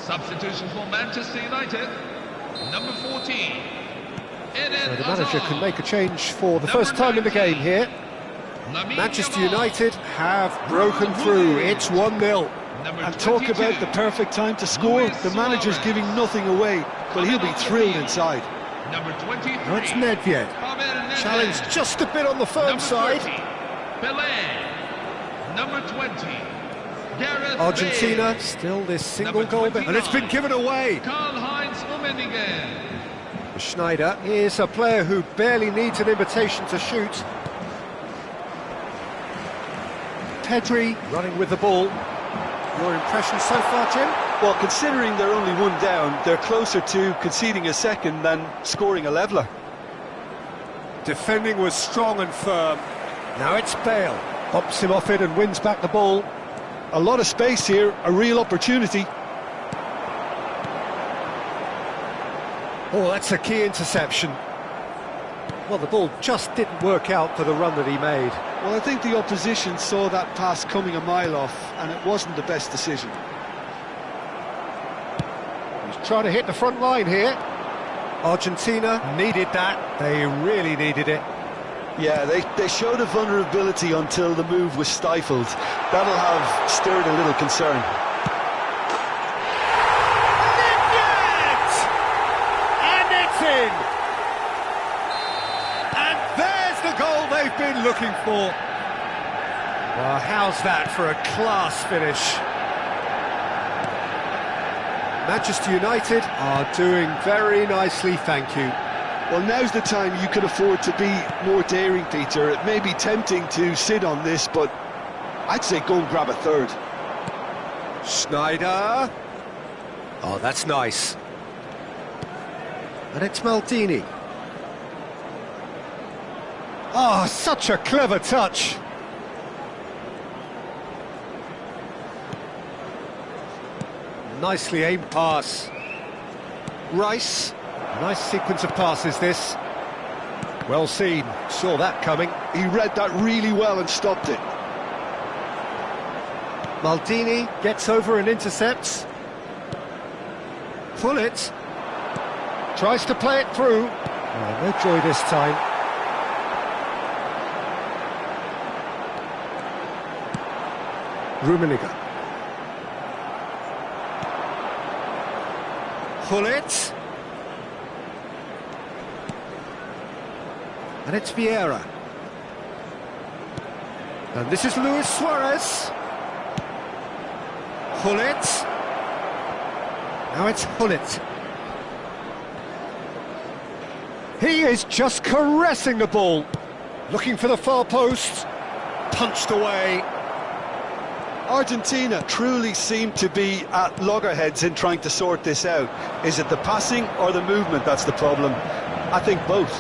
Substitution for Manchester United, number 14. So the manager can make a change for the first time in the game here. Manchester United have broken through. It's 1-0. And talk about the perfect time to score. The manager's giving nothing away, but he'll be thrilled inside. Number 23. Now it's Nedved. Challenged just a bit on the firm side. Pelé. Number 20. Gareth Argentina Bale. still this single goal, and it's been given away. Karl-Heinz Rummenigge. Schneider is a player who barely needs an invitation to shoot. Pedri running with the ball. Your impression so far, Jim? Well, considering they're only one down, they're closer to conceding a second than scoring a leveller. Defending was strong and firm. Now it's Bale. Pops him off it and wins back the ball. A lot of space here, a real opportunity. Oh, that's a key interception. Well, the ball just didn't work out for the run that he made. Well, I think the opposition saw that pass coming a mile off, and it wasn't the best decision. He's trying to hit the front line here. Argentina needed that. They really needed it. Yeah, they showed a vulnerability until the move was stifled. That'll have stirred a little concern. And it's in! And there's the goal they've been looking for. Well, how's that for a class finish? Manchester United are doing very nicely, thank you. Well, now's the time you can afford to be more daring, Peter. It may be tempting to sit on this, but I'd say go and grab a third. Schneider. Oh, that's nice. And it's Maldini. Oh, such a clever touch. Nicely aimed pass. Rice. Nice sequence of passes, this. Well seen, saw that coming. He read that really well and stopped it. Maldini gets over and intercepts. Pullet tries to play it through. Oh, no joy this time. Rummenigge. Pullet. And it's Vieira. And this is Luis Suarez. Pullet. Now it's Pullet. He is just caressing the ball. Looking for the far post. Punched away. Argentina truly seem to be at loggerheads in trying to sort this out. Is it the passing or the movement that's the problem? I think both.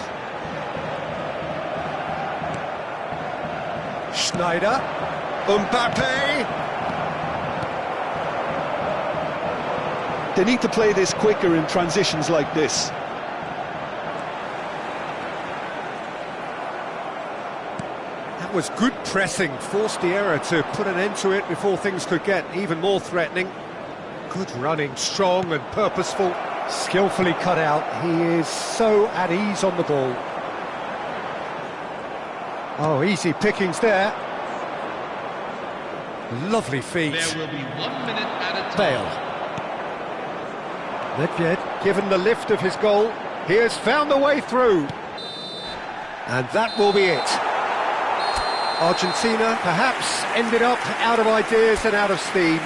Schneider. Mbappe. They need to play this quicker in transitions like this. That was good pressing, forced the error to put an end to it before things could get even more threatening. Good running, strong and purposeful, skillfully cut out. He is so at ease on the ball. Oh, easy pickings there. Lovely feet. There will be 1 minute at a time. Bale. Nedved, given the lift of his goal, he has found the way through. And that will be it. Argentina perhaps ended up out of ideas and out of steam.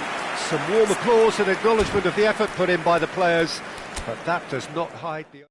Some warm applause and acknowledgement of the effort put in by the players, but that does not hide the...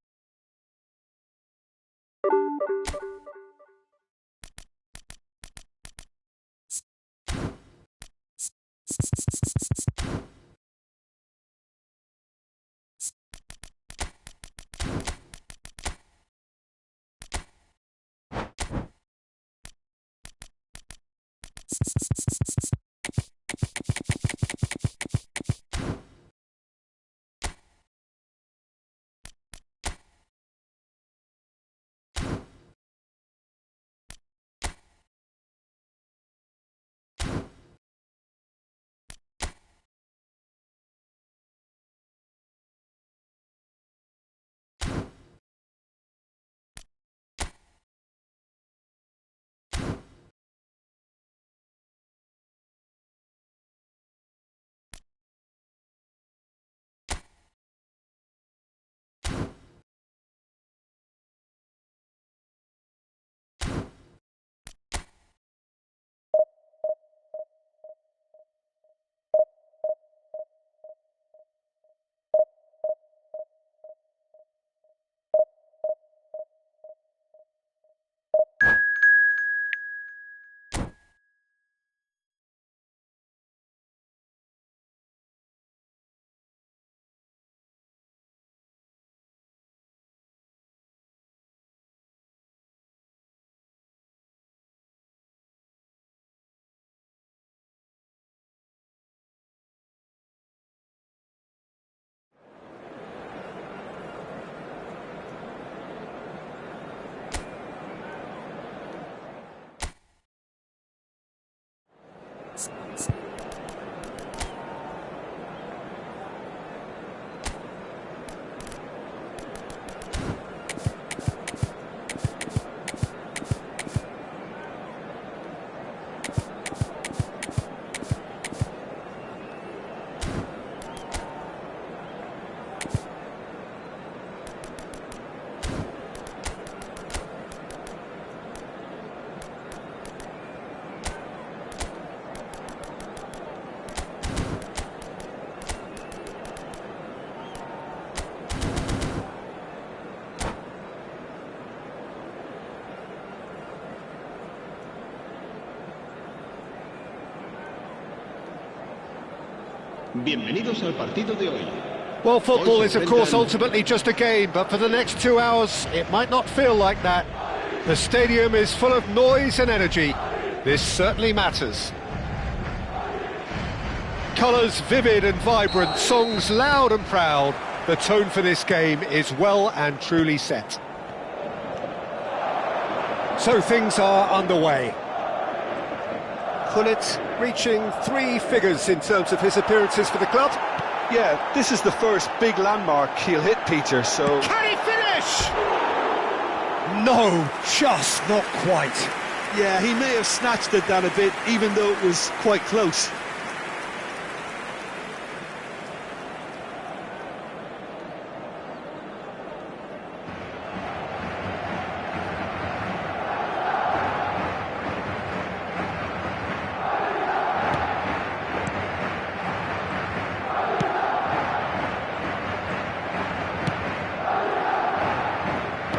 Bienvenidos al partido de hoy. Well, football is of course ultimately just a game, but for the next 2 hours it might not feel like that. The stadium is full of noise and energy. This certainly matters. Colours vivid and vibrant, songs loud and proud. The tone for this game is well and truly set. So things are underway. Gullit reaching 3 figures in terms of his appearances for the club. Yeah, this is the first big landmark he'll hit, Peter, so... Can he finish? No, just not quite. Yeah, he may have snatched it down a bit, even though it was quite close.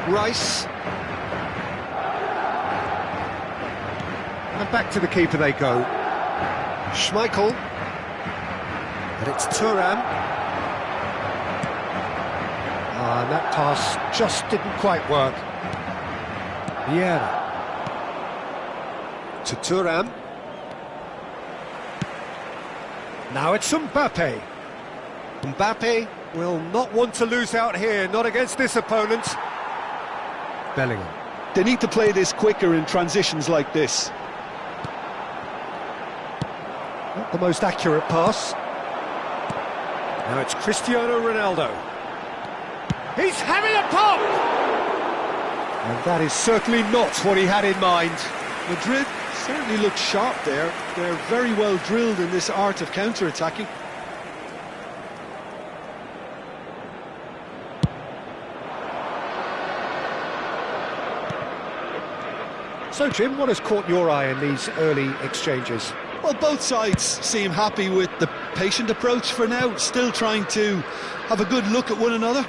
Rice. And back to the keeper they go. Schmeichel. And it's Thuram. And that pass just didn't quite work. Vieira. To Thuram. Now it's Mbappe. Mbappe will not want to lose out here, not against this opponent. Bellingham. They need to play this quicker in transitions like this. Not the most accurate pass. Now it's Cristiano Ronaldo. He's having a pop! And that is certainly not what he had in mind. Madrid certainly look sharp there. They're very well drilled in this art of counter-attacking. So, Jim, what has caught your eye in these early exchanges? Well, both sides seem happy with the patient approach for now, still trying to have a good look at one another.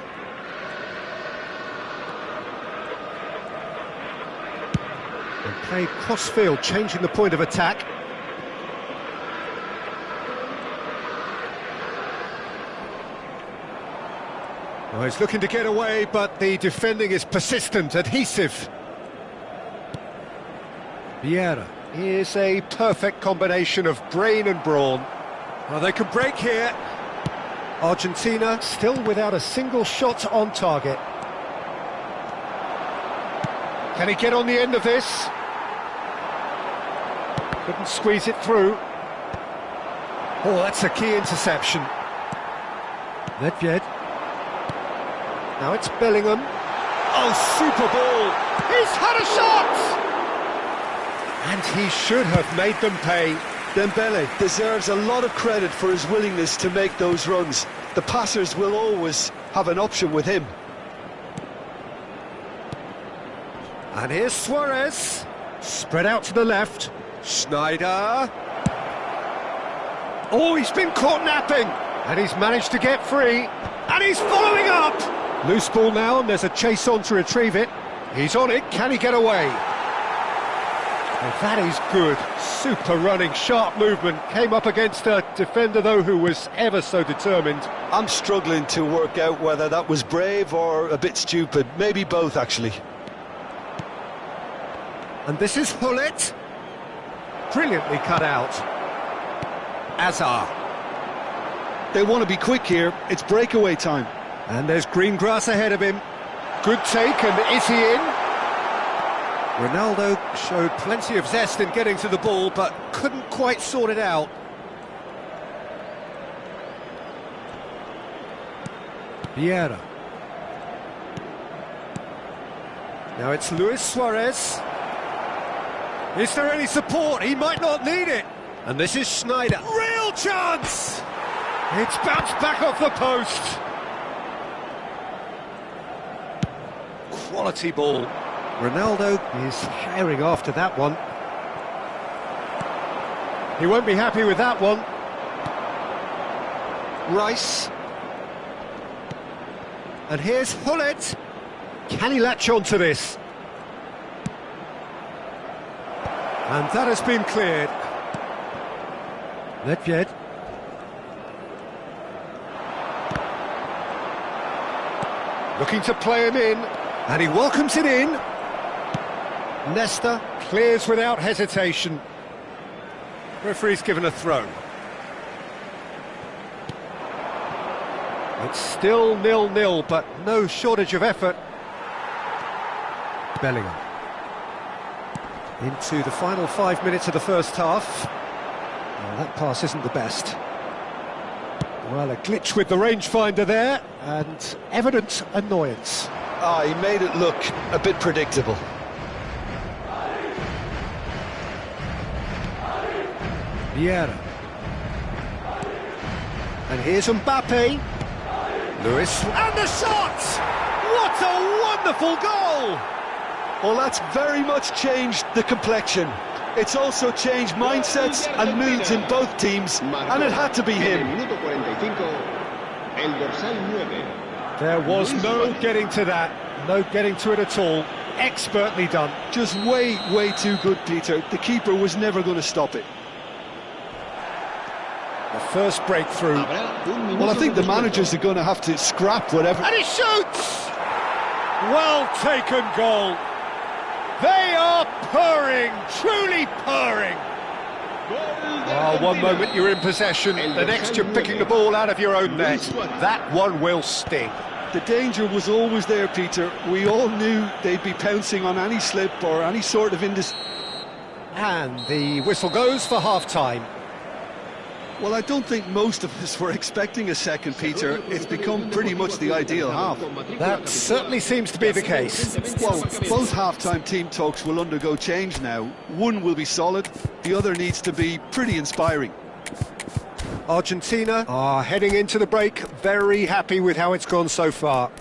And play cross-field, changing the point of attack. Well, he's looking to get away, but the defending is persistent, adhesive. Vieira is a perfect combination of brain and brawn. Well, they can break here. Argentina still without a single shot on target. Can he get on the end of this? Couldn't squeeze it through. Oh, that's a key interception. Nedved. Now it's Bellingham. Oh, super ball! He's had a shot! And he should have made them pay. Dembele deserves a lot of credit for his willingness to make those runs. The passers will always have an option with him. And here's Suarez. Spread out to the left. Schneider. Oh, he's been caught napping. And he's managed to get free. And he's following up. Loose ball now, and there's a chase on to retrieve it. He's on it. Can he get away? Well, that is good. Super running, sharp movement. Came up against a defender, though, who was ever so determined. I'm struggling to work out whether that was brave or a bit stupid. Maybe both, actually. And this is Gullit. Brilliantly cut out. Azar. They want to be quick here. It's breakaway time. And there's green grass ahead of him. Good take, and is he in? Ronaldo showed plenty of zest in getting to the ball, but couldn't quite sort it out. Vieira. Now it's Luis Suarez. Is there any support? He might not need it. And this is Schneider. Real chance! It's bounced back off the post. Quality ball. Ronaldo is herring after that one. He won't be happy with that one. Rice. And here's Gullit. Can he latch on to this? And that has been cleared. Nedved. Looking to play him in. And he welcomes it in. Nesta clears without hesitation. Referee's given a throw. It's still 0-0, but no shortage of effort. Bellingham. Into the final 5 minutes of the first half. Well, that pass isn't the best. Well, a glitch with the rangefinder there, and evident annoyance. Ah, he made it look a bit predictable. Vieira. And here's Mbappe. Lewis. And the shot! What a wonderful goal! Well, that's very much changed the complexion. It's also changed mindsets and moods in both teams, and it had to be him. There was no getting to that, no getting to it at all. Expertly done. Just way too good, Peter. The keeper was never going to stop it. The first breakthrough. Well, I think the managers are going to have to scrap whatever. And he shoots! Well taken goal. They are purring, truly purring. Oh, one moment you're in possession, the next you're picking the ball out of your own net. That one will sting. The danger was always there, Peter. We all knew they'd be pouncing on any slip or any sort of And the whistle goes for half-time. Well, I don't think most of us were expecting a second, Peter. It's become pretty much the ideal half. That certainly seems to be the case. Well, both half-time team talks will undergo change now. One will be solid, the other needs to be pretty inspiring. Argentina are heading into the break, very happy with how it's gone so far.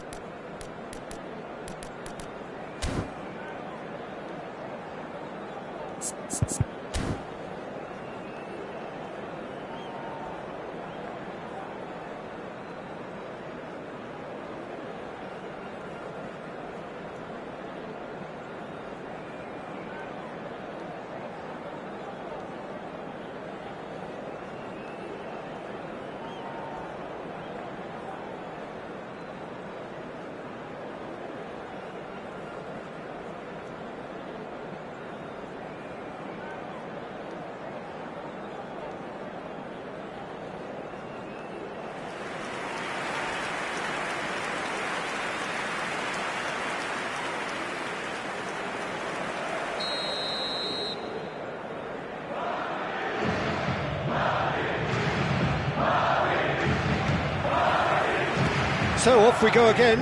So off we go again.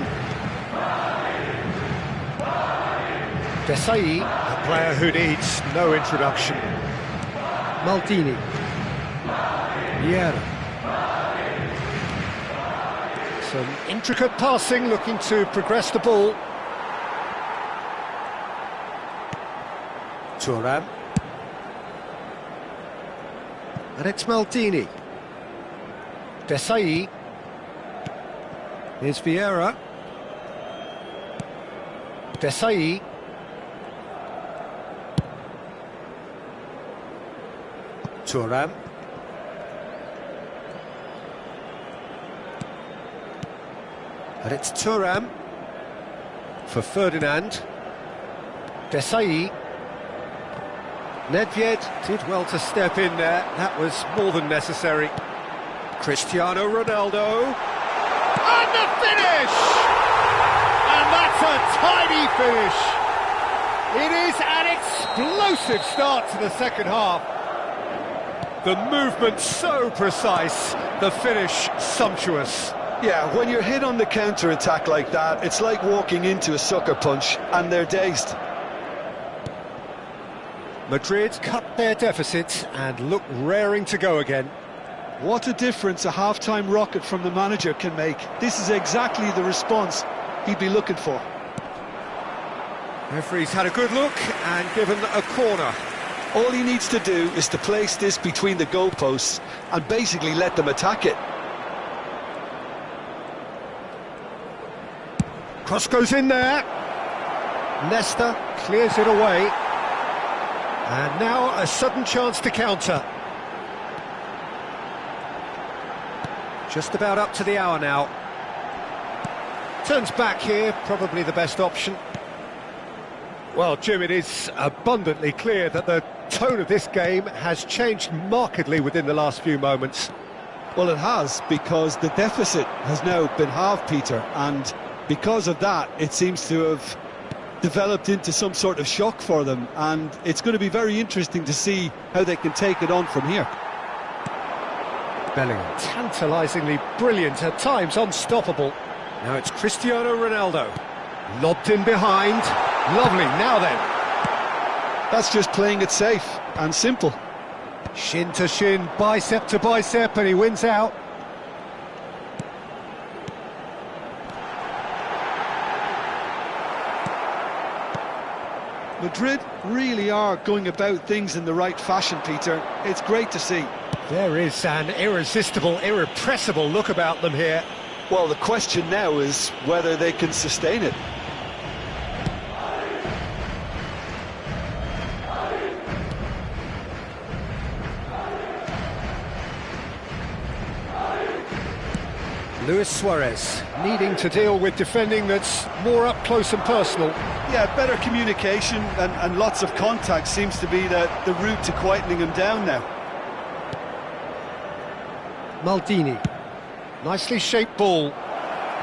Desailly, a player who needs no introduction. Maldini. Vieira. Some intricate passing, looking to progress the ball. Thuram. And it's Maldini. Desailly. Here's Vieira. Desailly. Thuram. And it's Thuram for Ferdinand. Desailly. Nedved did well to step in there. That was more than necessary. Cristiano Ronaldo. And the finish! And that's a tidy finish. It is an explosive start to the second half. The movement so precise, the finish sumptuous. Yeah, when you're hit on the counter-attack like that, it's like walking into a sucker punch, and they're dazed. Madrid cut their deficit and look raring to go again. What a difference a half-time rocket from the manager can make. This is exactly the response he'd be looking for. Referee's had a good look and given a corner. All he needs to do is to place this between the goalposts and basically let them attack it. Cross goes in there. Nesta clears it away. And now a sudden chance to counter. Just about up to the hour now. Turns back here, probably the best option. Well, Jim, it is abundantly clear that the tone of this game has changed markedly within the last few moments. Well, it has, because the deficit has now been halved, Peter, and because of that, it seems to have developed into some sort of shock for them, and it's going to be very interesting to see how they can take it on from here. Bellingham, tantalisingly brilliant, at times unstoppable. Now it's Cristiano Ronaldo. Lobbed in behind. Lovely, now then. That's just playing it safe and simple. Shin to shin, bicep to bicep, and he wins out. Madrid really are going about things in the right fashion, Peter. It's great to see. There is an irresistible, irrepressible look about them here. Well, the question now is whether they can sustain it. Luis Suarez needing to deal with defending that's more up close and personal. Yeah, better communication and lots of contact seems to be the route to quietening him down now. Maldini, nicely shaped ball.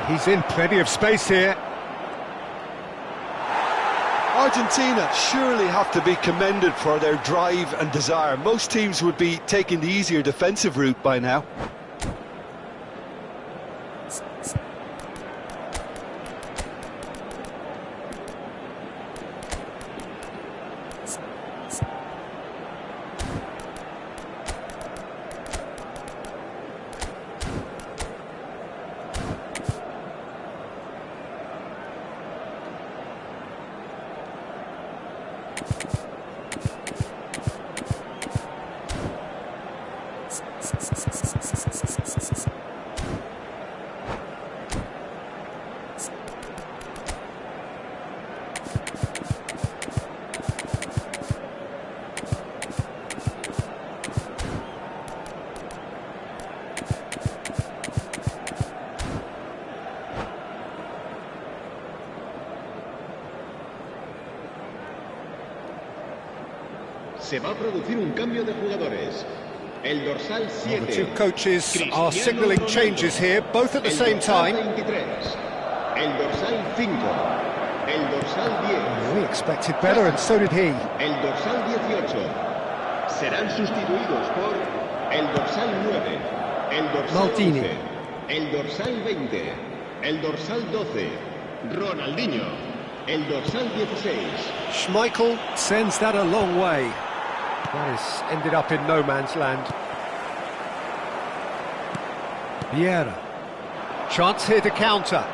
He's in plenty of space here. Argentina surely have to be commended for their drive and desire. Most teams would be taking the easier defensive route by now. Se va a producir un cambio de jugadores. El dorsal 7. Well, the two coaches are signalling changes here, both at the same time. El dorsal 5. El dorsal 10. We expected better, and so did he. El dorsal 18. Serán sustituidos por el dorsal 9. El dorsal Maldini. 11. El dorsal 20. El dorsal 12. Ronaldinho. El dorsal 16. Schmeichel sends that a long way. That has ended up in no man's land. Vieira. Chance here to counter.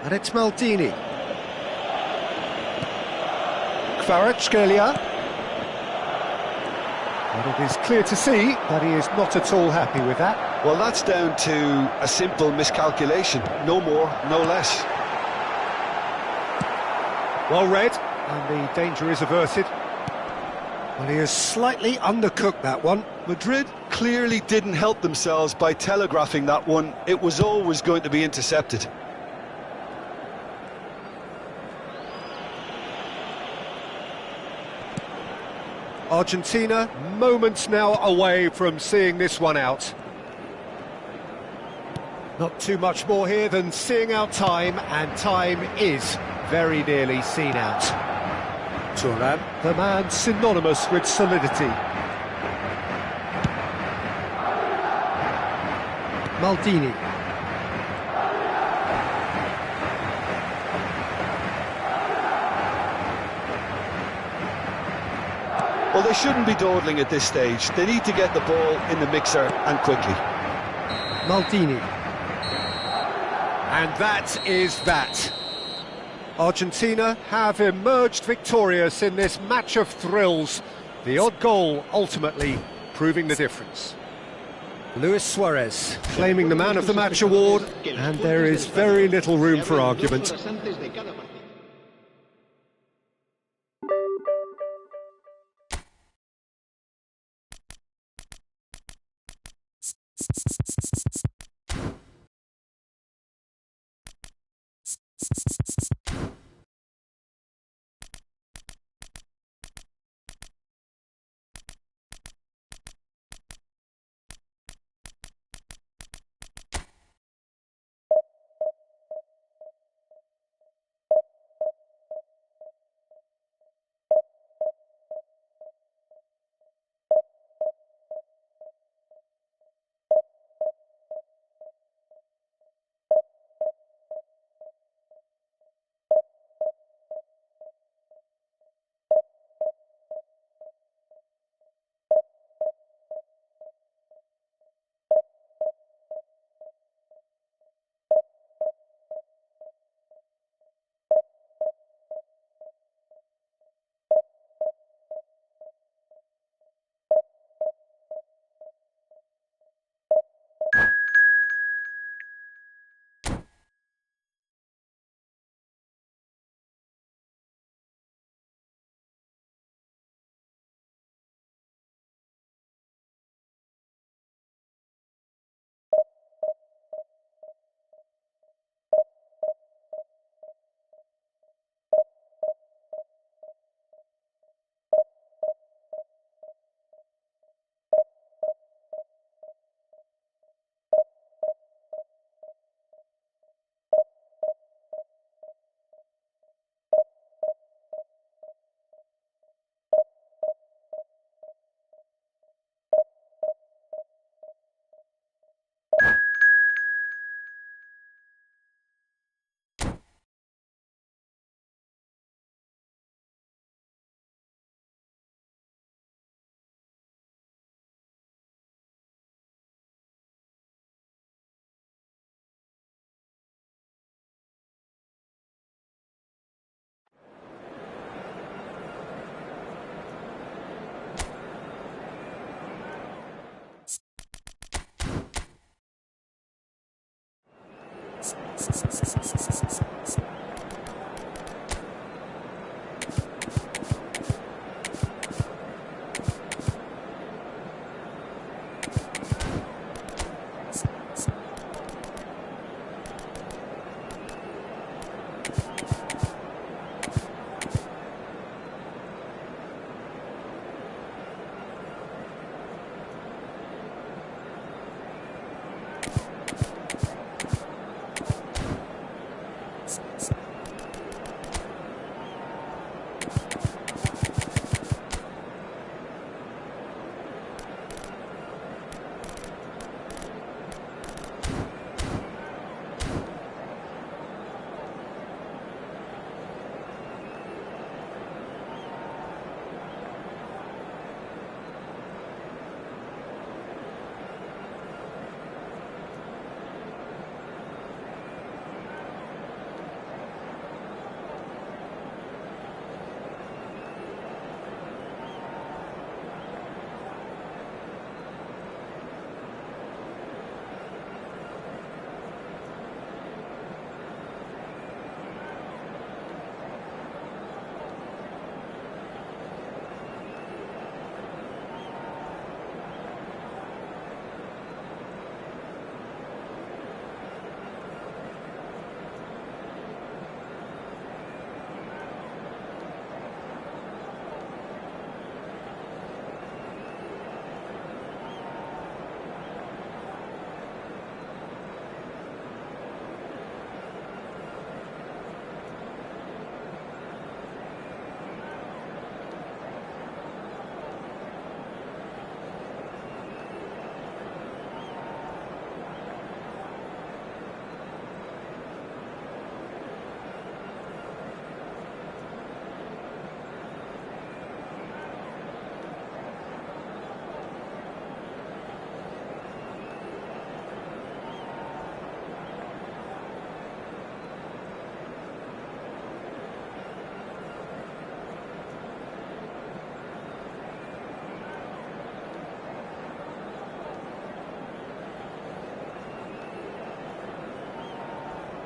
And it's Maldini. Kvaratskhelia. And it is clear to see that he is not at all happy with that. Well, that's down to a simple miscalculation. No more, no less. Well read, and the danger is averted. Well, he has slightly undercooked that one. Madrid clearly didn't help themselves by telegraphing that one. It was always going to be intercepted. Argentina, moments now away from seeing this one out. Not too much more here than seeing out time, and time is very nearly seen out. Thuram, the man synonymous with solidity. Maldini. Well, they shouldn't be dawdling at this stage. They need to get the ball in the mixer, and quickly. Maldini. And that is that. Argentina have emerged victorious in this match of thrills. The odd goal ultimately proving the difference. Luis Suarez claiming the Man of the Match award, and there is very little room for argument.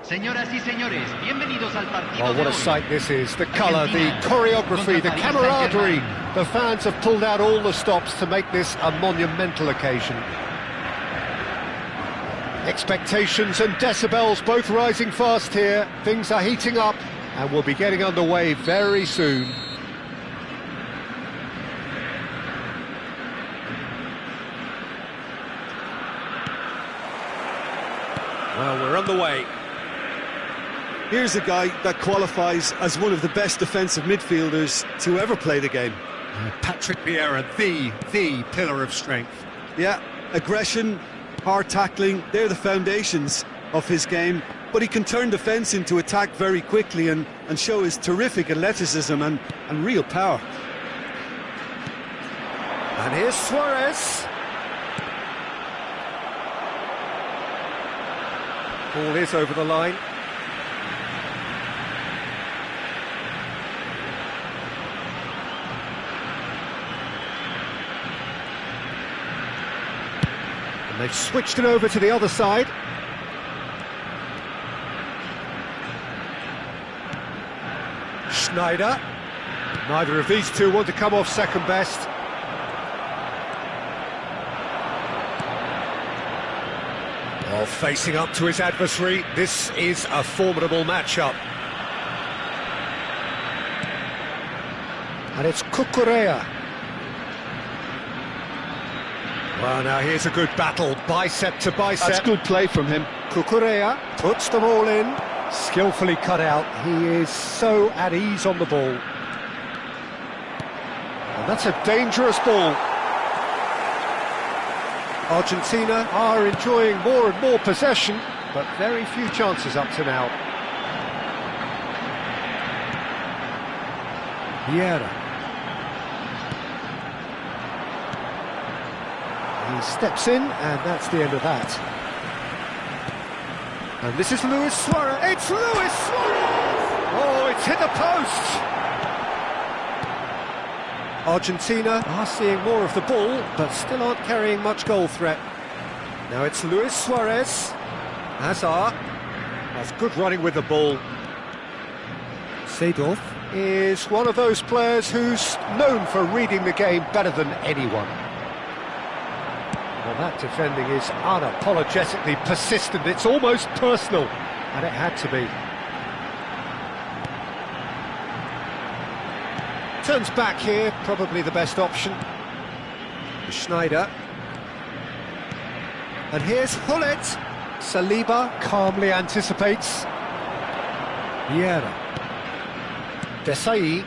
Señoras y señores, bienvenidos al partido. Oh, what a sight this is. The colour, the choreography, the camaraderie. The fans have pulled out all the stops to make this a monumental occasion. Expectations and decibels both rising fast here. Things are heating up and we'll be getting underway very soon. Well, we're on the way. Here's a guy that qualifies as one of the best defensive midfielders to ever play the game. Patrick Vieira, the pillar of strength. Yeah, aggression, hard tackling, they're the foundations of his game. But he can turn defence into attack very quickly and show his terrific athleticism and real power. And here's Suarez. Ball is over the line. And they've switched it over to the other side. Schneider. Neither of these two want to come off second best. Well, facing up to his adversary, this is a formidable matchup. And it's Cucurella. Well, now here's a good battle, bicep to bicep. That's good play from him. Cucurella puts them all in, skillfully cut out. He is so at ease on the ball. And that's a dangerous ball. Argentina are enjoying more and more possession, but very few chances up to now. Vieira. He steps in, and that's the end of that. And this is Luis Suarez. It's Luis Suarez! Oh, it's hit the post! Argentina are seeing more of the ball, but still aren't carrying much goal threat. Now it's Luis Suarez. Hazard. That's good running with the ball. Seedorf Is one of those players who's known for reading the game better than anyone. Well, that defending is unapologetically persistent. It's almost personal, and it had to be. Turns back here, probably the best option. Schneider. And here's Hullet. Saliba calmly anticipates. Vieira. Desai.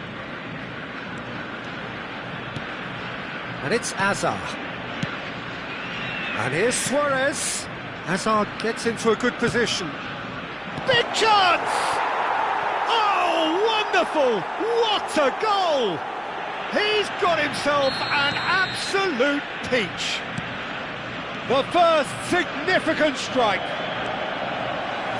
And it's Azar. And here's Suarez. Hazard gets into a good position. Big chance! Oh, wonderful! What a goal! He's got himself an absolute peach. The first significant strike.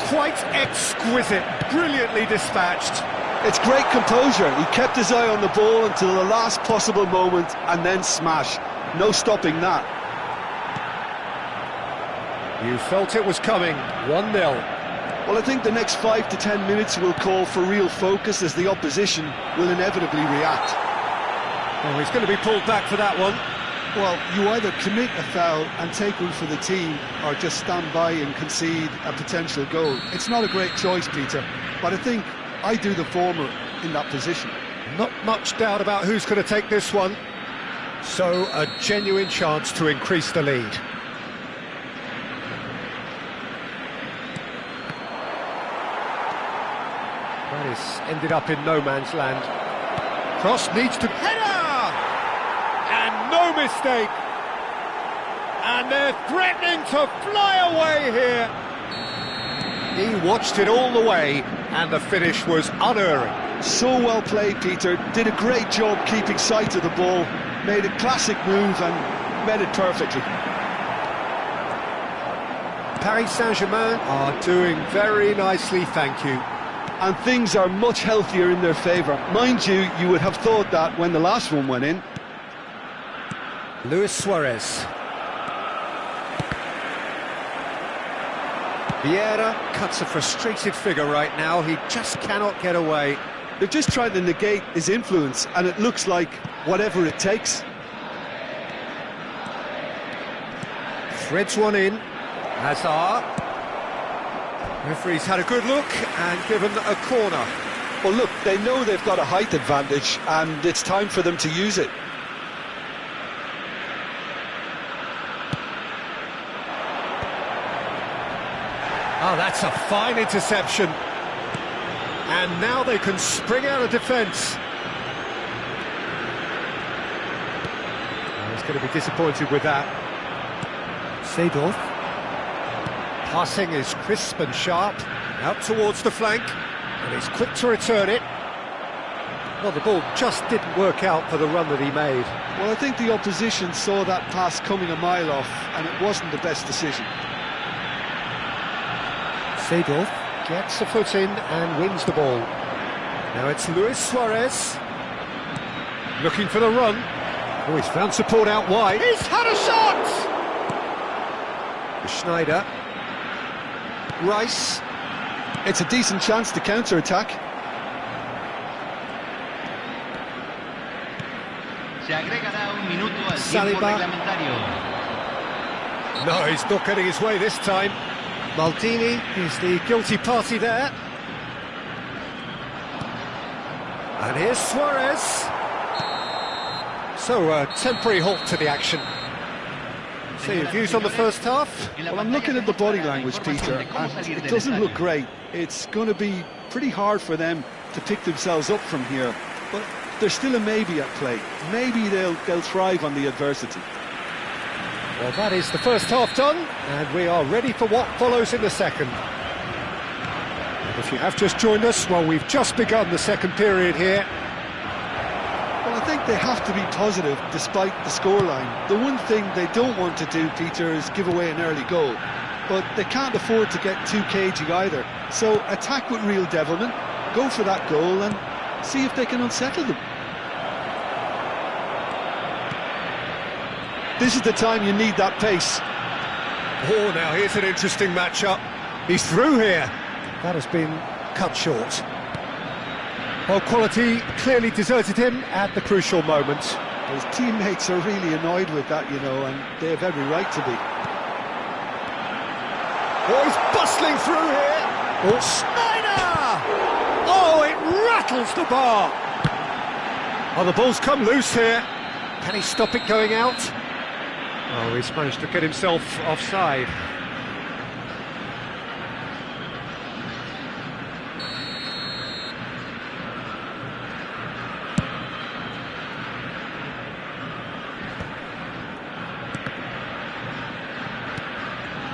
Quite exquisite, brilliantly dispatched. It's great composure. He kept his eye on the ball until the last possible moment and then smash. No stopping that. You felt it was coming, 1-0. Well, I think the next 5 to 10 minutes will call for real focus as the opposition will inevitably react. Oh, he's going to be pulled back for that one. Well, you either commit a foul and take one for the team or just stand by and concede a potential goal. It's not a great choice, Peter, but I think I do the former in that position. Not much doubt about who's going to take this one. So, a genuine chance to increase the lead. That is ended up in no man's land. Cross needs to... Header! And no mistake! And they're threatening to fly away here! He watched it all the way, and the finish was unerring. So well played, Peter. Did a great job keeping sight of the ball. Made a classic move and met it perfectly. Paris Saint-Germain are doing very nicely, thank you. And things are much healthier in their favour. Mind you, you would have thought that when the last one went in. Luis Suarez. Vieira cuts a frustrated figure right now. He just cannot get away. They're just trying to negate his influence, and it looks like whatever it takes. Threads one in. Hazard. Referee's had a good look and given a corner. Well, look, they know they've got a height advantage, and it's time for them to use it. Oh, that's a fine interception. And now they can spring out of defence. He's going to be disappointed with that. Seedorf. Passing is crisp and sharp, out towards the flank, and he's quick to return it. Well, the ball just didn't work out for the run that he made. Well, I think the opposition saw that pass coming a mile off, and it wasn't the best decision. Seedorf gets the foot in and wins the ball. Now it's Luis Suarez, looking for the run. Oh, he's found support out wide. He's had a shot! Schneider. Rice. It's a decent chance to counter-attack. Se agregará un minuto al tiempo Saliba. reglamentario. No, he's not getting his way this time. Maldini is the guilty party there. And here's Suarez. So, a temporary halt to the action. So, your views on the first half? Well, I'm looking at the body language, Peter, and it doesn't look great. It's going to be pretty hard for them to pick themselves up from here, but there's still a maybe at play. Maybe they'll thrive on the adversity. Well, that is the first half done, and we are ready for what follows in the second. And if you have just joined us, well, we've just begun the second period here. Well, I think they have to be positive despite the scoreline. The one thing they don't want to do, Peter, is give away an early goal. But they can't afford to get too cagey either. So attack with real devilment, go for that goal and see if they can unsettle them. This is the time you need that pace. Oh, now here's an interesting matchup. He's through here. That has been cut short. Well, quality clearly deserted him at the crucial moment. His teammates are really annoyed with that, you know, and they have every right to be. Oh, he's bustling through here. Oh, Schneider! Oh, it rattles the bar. Oh, the ball's come loose here. Can he stop it going out? Oh, he's managed to get himself offside.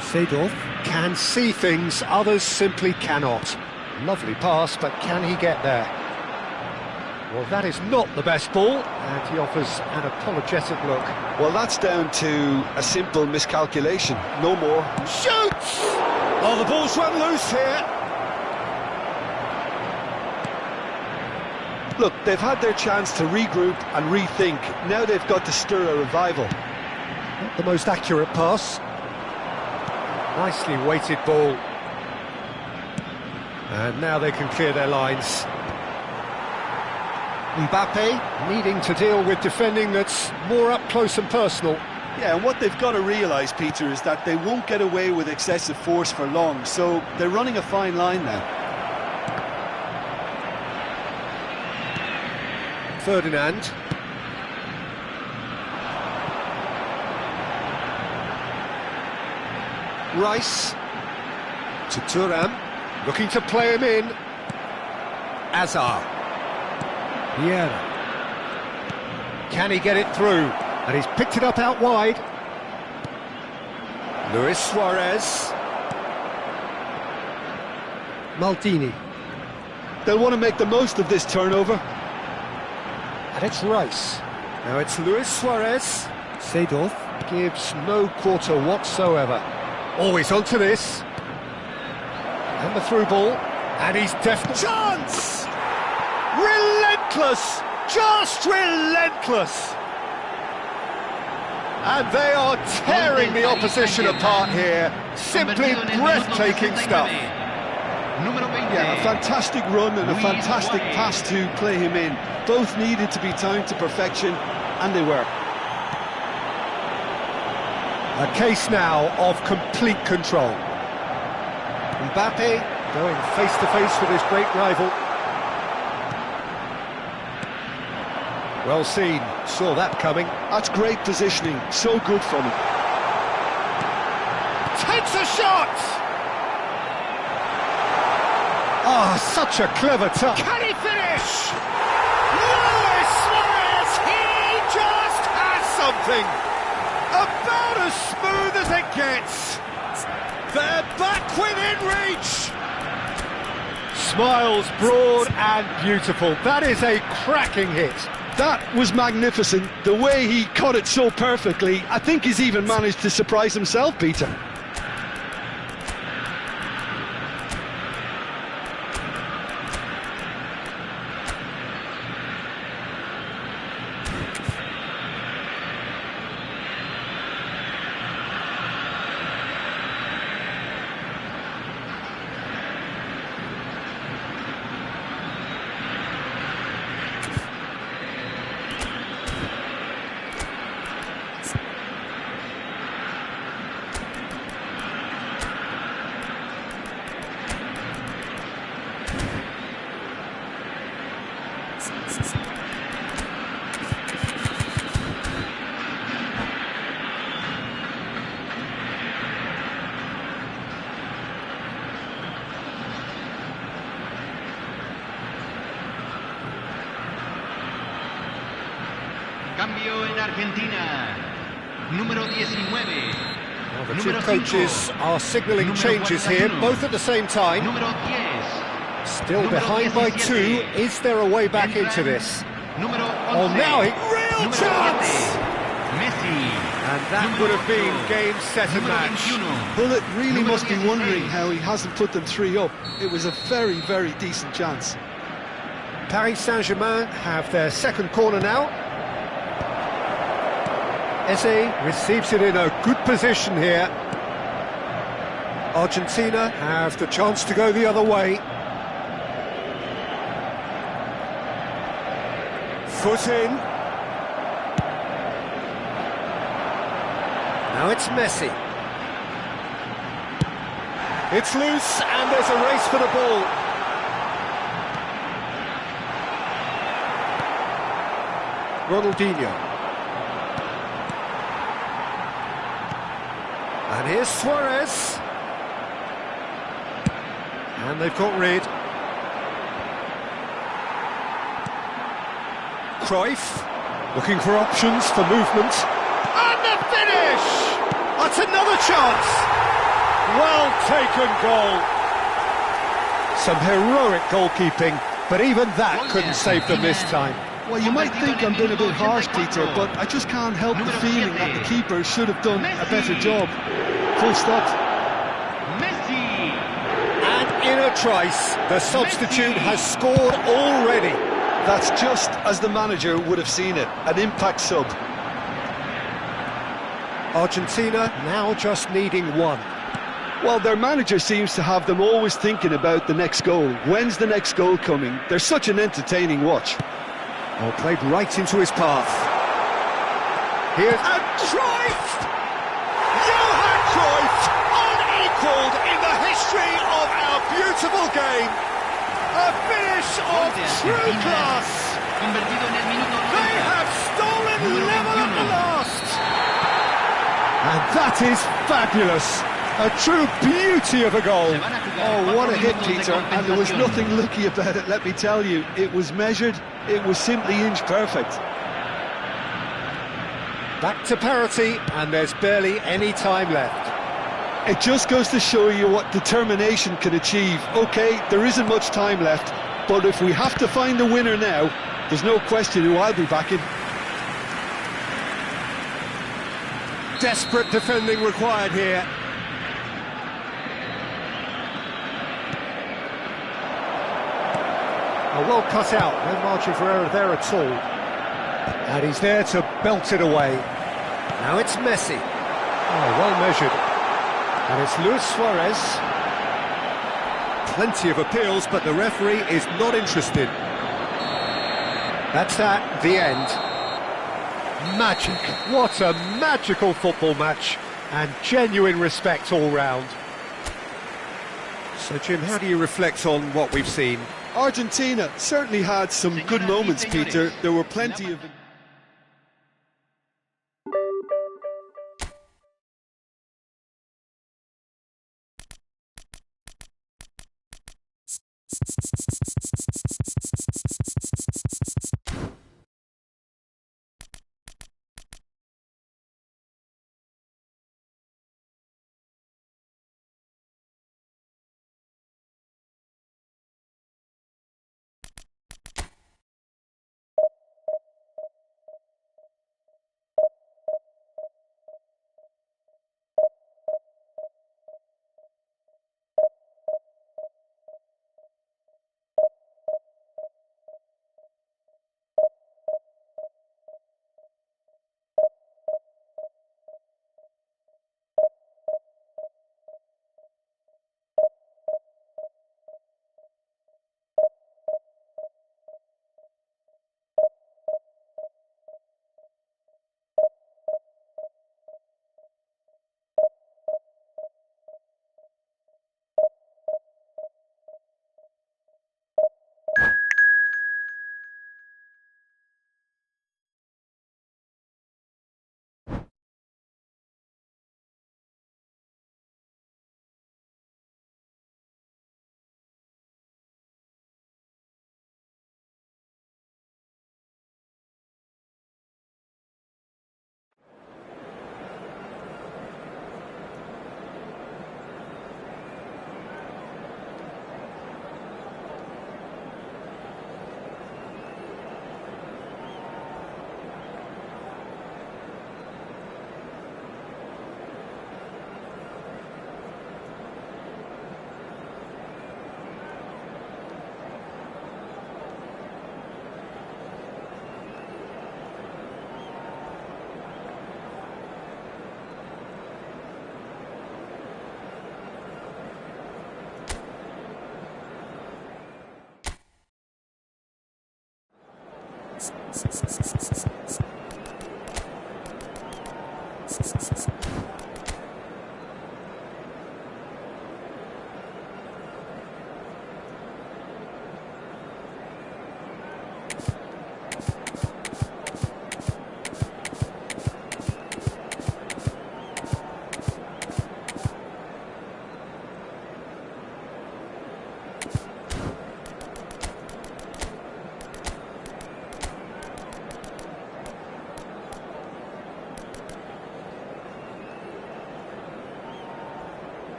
Seedorf can see things others simply cannot. Lovely pass, but can he get there? Well, that is not the best ball, and he offers an apologetic look. Well, that's down to a simple miscalculation, no more. Shoots! Oh, the ball's run loose here. Look, they've had their chance to regroup and rethink. Now they've got to stir a revival. Not the most accurate pass. Nicely weighted ball. And now they can clear their lines. Mbappe needing to deal with defending that's more up close and personal. Yeah, and what they've got to realise, Peter, is that they won't get away with excessive force for long, so they're running a fine line now. Ferdinand. Rice to Thuram, looking to play him in. Azar. Vieira. Can he get it through? And he's picked it up out wide. Luis Suarez. Maldini. They'll want to make the most of this turnover. And it's Rice. Now it's Luis Suarez. Seedorf gives no quarter whatsoever. Always onto this. And the through ball. And he's definitely... Chance! Relentless! Just relentless! And they are tearing the opposition apart here. Simply breathtaking stuff. Yeah, a fantastic run and a fantastic pass to play him in. Both needed to be timed to perfection, and they were. A case now of complete control. Mbappe going face-to-face with his great rival. Well seen, saw that coming. That's great positioning, so good from him. Takes a shot! Ah, such a clever touch. Can he finish? Luis Suarez, he just has something. About as smooth as it gets. They're back within reach. Smiles broad and beautiful. That is a cracking hit. That was magnificent. The way he caught it so perfectly, I think he's even managed to surprise himself, Peter. Cambio en Argentina. Número 19. Well, the two coaches are signalling changes here, both at the same time. Número 10. Still behind by 2. Is there a way back into this? Número 11. Oh, now he... Real Número chance! 7. Messi. And that would have been game, set and match. Bullet really must be wondering how he hasn't put them 3 up. It was a very, very decent chance. Paris Saint-Germain have their second corner now. Eze receives it in a good position here. Argentina have the chance to go the other way. Foot in. Now it's Messi. It's loose and there's a race for the ball. Ronaldinho. And here's Suarez. And they've got rid. Cruyff, looking for options for movement. And the finish! That's another chance! Well taken goal. Some heroic goalkeeping, but even that couldn't save them this time. Well, you might think I'm being a bit harsh, Peter, but I just can't help the feeling that the keeper should have done a better job. Full stop. Messi! And in a trice, the substitute has scored already. That's just as the manager would have seen it, an impact sub. Argentina now just needing one. Well, their manager seems to have them always thinking about the next goal. When's the next goal coming? They're such an entertaining watch. Oh, played right into his path. Here's and Cruyff! Johan Cruyff, unequalled in the history of our beautiful game. A finish of true class. They have stolen level at the last. And that is fabulous. A true beauty of a goal. Oh, what a hit, Peter, and there was nothing lucky about it, let me tell you. It was measured, it was simply inch perfect. Back to parity, and there's barely any time left. It just goes to show you what determination can achieve. OK, there isn't much time left, but if we have to find the winner now, there's no question who I'll be backing. Desperate defending required here. Well cut out, no margin for error there at all. And he's there to belt it away. Now it's Messi. Oh, well measured. And it's Luis Suarez. Plenty of appeals, but the referee is not interested. That's that, the end. Magic. What a magical football match. And genuine respect all round. So, Jim, how do you reflect on what we've seen? Argentina certainly had some good moments, Peter. There were plenty of...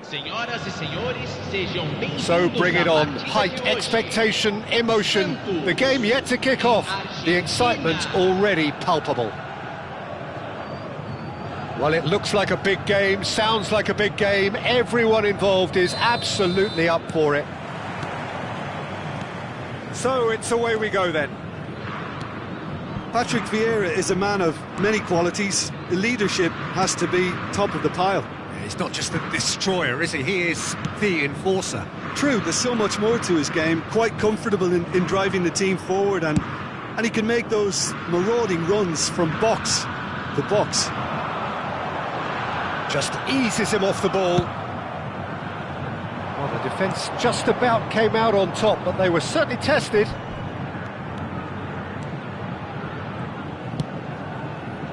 Senhoras e senhores, sejam bem-vindos. So bring it on. à partida Height, de hoje. expectation, emotion. The game yet to kick off. The excitement already palpable. Well, it looks like a big game, sounds like a big game. Everyone involved is absolutely up for it. So it's away we go then. Patrick Vieira is a man of many qualities. The leadership has to be top of the pile. He's not just a destroyer, is he? He is the enforcer. True, there's so much more to his game. Quite comfortable in driving the team forward, and he can make those marauding runs from box to box. Just eases him off the ball. Well, the defence just about came out on top, but they were certainly tested.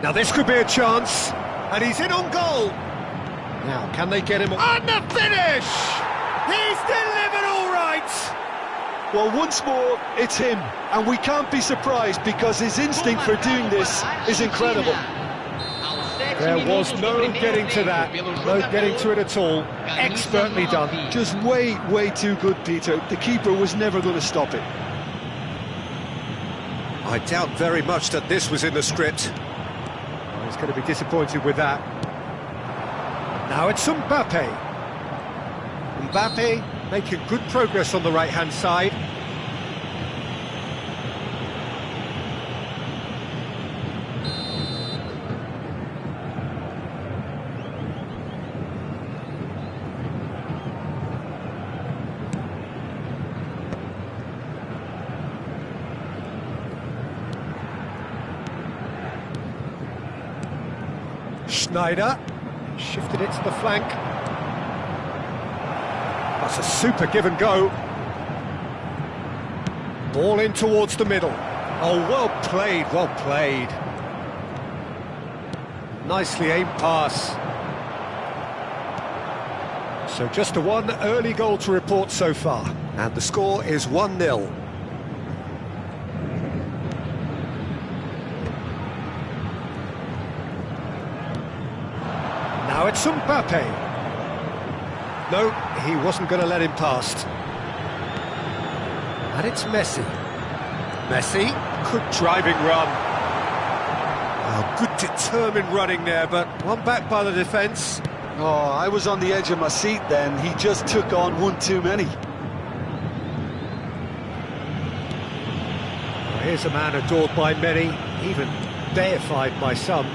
Now this could be a chance, and he's in on goal. Now, can they get him on the finish? He's delivered all right. Well, once more, it's him, and we can't be surprised because his instinct for doing this is incredible. There was no getting to that, no getting to it at all. Expertly done. Just way, way too good, Peter. The keeper was never going to stop it. I doubt very much that this was in the script. Well, he's going to be disappointed with that. Now it's Mbappe. Mbappe making good progress on the right-hand side. Schneider. Shifted it to the flank. That's a super give and go. Ball in towards the middle. Oh, well played, well played. Nicely aimed pass. So just a one early goal to report so far. And the score is 1-0. Now it's Mbappe. No, he wasn't going to let him past. And it's Messi. Messi, good driving run. Oh, good determined running there, but one back by the defence. Oh, I was on the edge of my seat then. He just took on one too many. Well, here's a man adored by many, even deified by some.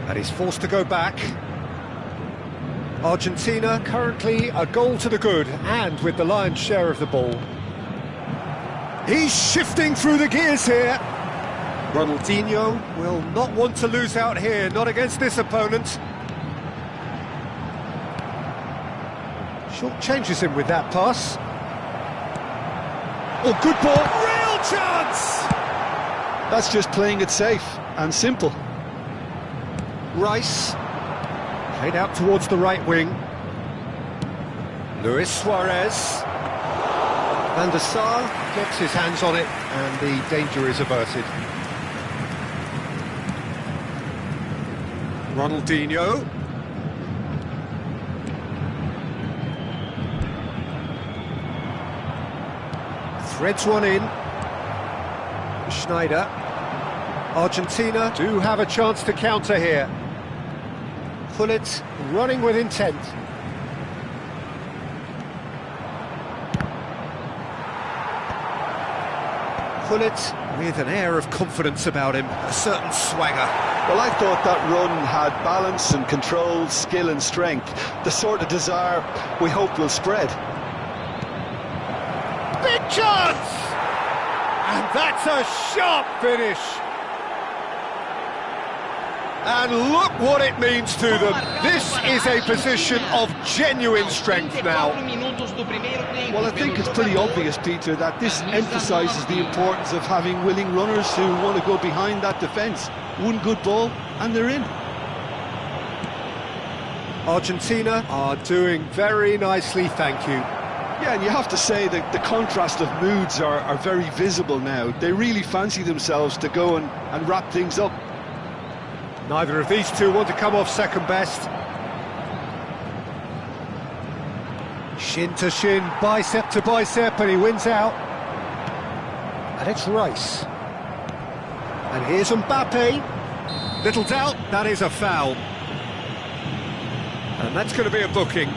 And he's forced to go back. Argentina currently a goal to the good, and with the lion's share of the ball. He's shifting through the gears here. Ronaldinho will not want to lose out here, not against this opponent. Short changes him with that pass. Oh, good ball, real chance! That's just playing it safe and simple. Rice, played out towards the right wing. Luis Suarez. Van der Sar gets his hands on it, and the danger is averted. Ronaldinho. Threads one in. Schneider. Argentina do have a chance to counter here. Gullit running with intent. Gullit with an air of confidence about him, a certain swagger. Well, I thought that run had balance and control, skill and strength, the sort of desire we hope will spread. Big chance! And that's a sharp finish. And look what it means to them. This is a position of genuine strength now. Well, I think it's pretty obvious, Peter, that this emphasises the importance of having willing runners who want to go behind that defence. One good ball and they're in. Argentina are doing very nicely, thank you. Yeah, and you have to say that the contrast of moods are very visible now. They really fancy themselves to go and wrap things up. Neither of these two want to come off second best. Shin to shin, bicep to bicep, and he wins out. And it's Rice. And here's Mbappe. Little doubt, that is a foul. And that's going to be a booking.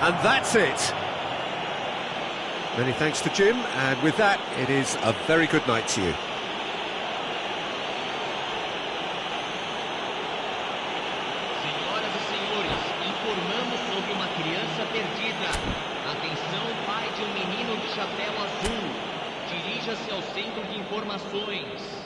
And that's it. Many thanks to Jim, and with that, it is a very good night to you. Senhoras e senhores, informando sobre uma criança perdida. Atenção, pai de um menino de chapéu azul. Dirija-se ao centro de informações.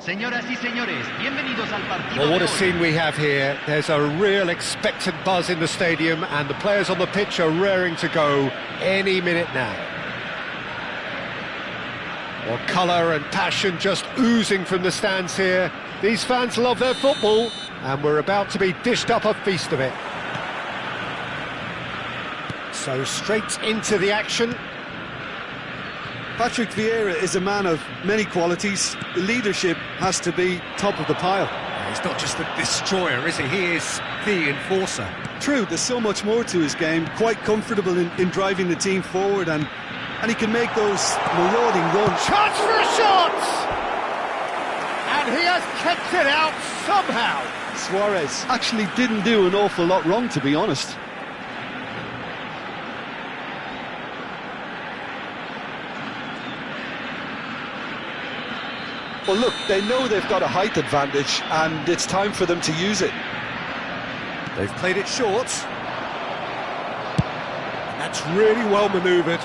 Señoras y señores, bienvenidos al partido. Well, what a scene we have here. There's a real expectant buzz in the stadium, and the players on the pitch are raring to go any minute now. Well, colour and passion just oozing from the stands here. These fans love their football, and we're about to be dished up a feast of it. So straight into the action. Patrick Vieira is a man of many qualities. The leadership has to be top of the pile. He's not just the destroyer, is he? He is the enforcer. True, there's so much more to his game. Quite comfortable in driving the team forward, and he can make those marauding runs. Chance for a shot! And he has kept it out somehow. Suarez actually didn't do an awful lot wrong, to be honest. Well, look, they know they've got a height advantage, and it's time for them to use it. They've played it short. And that's really well manoeuvred.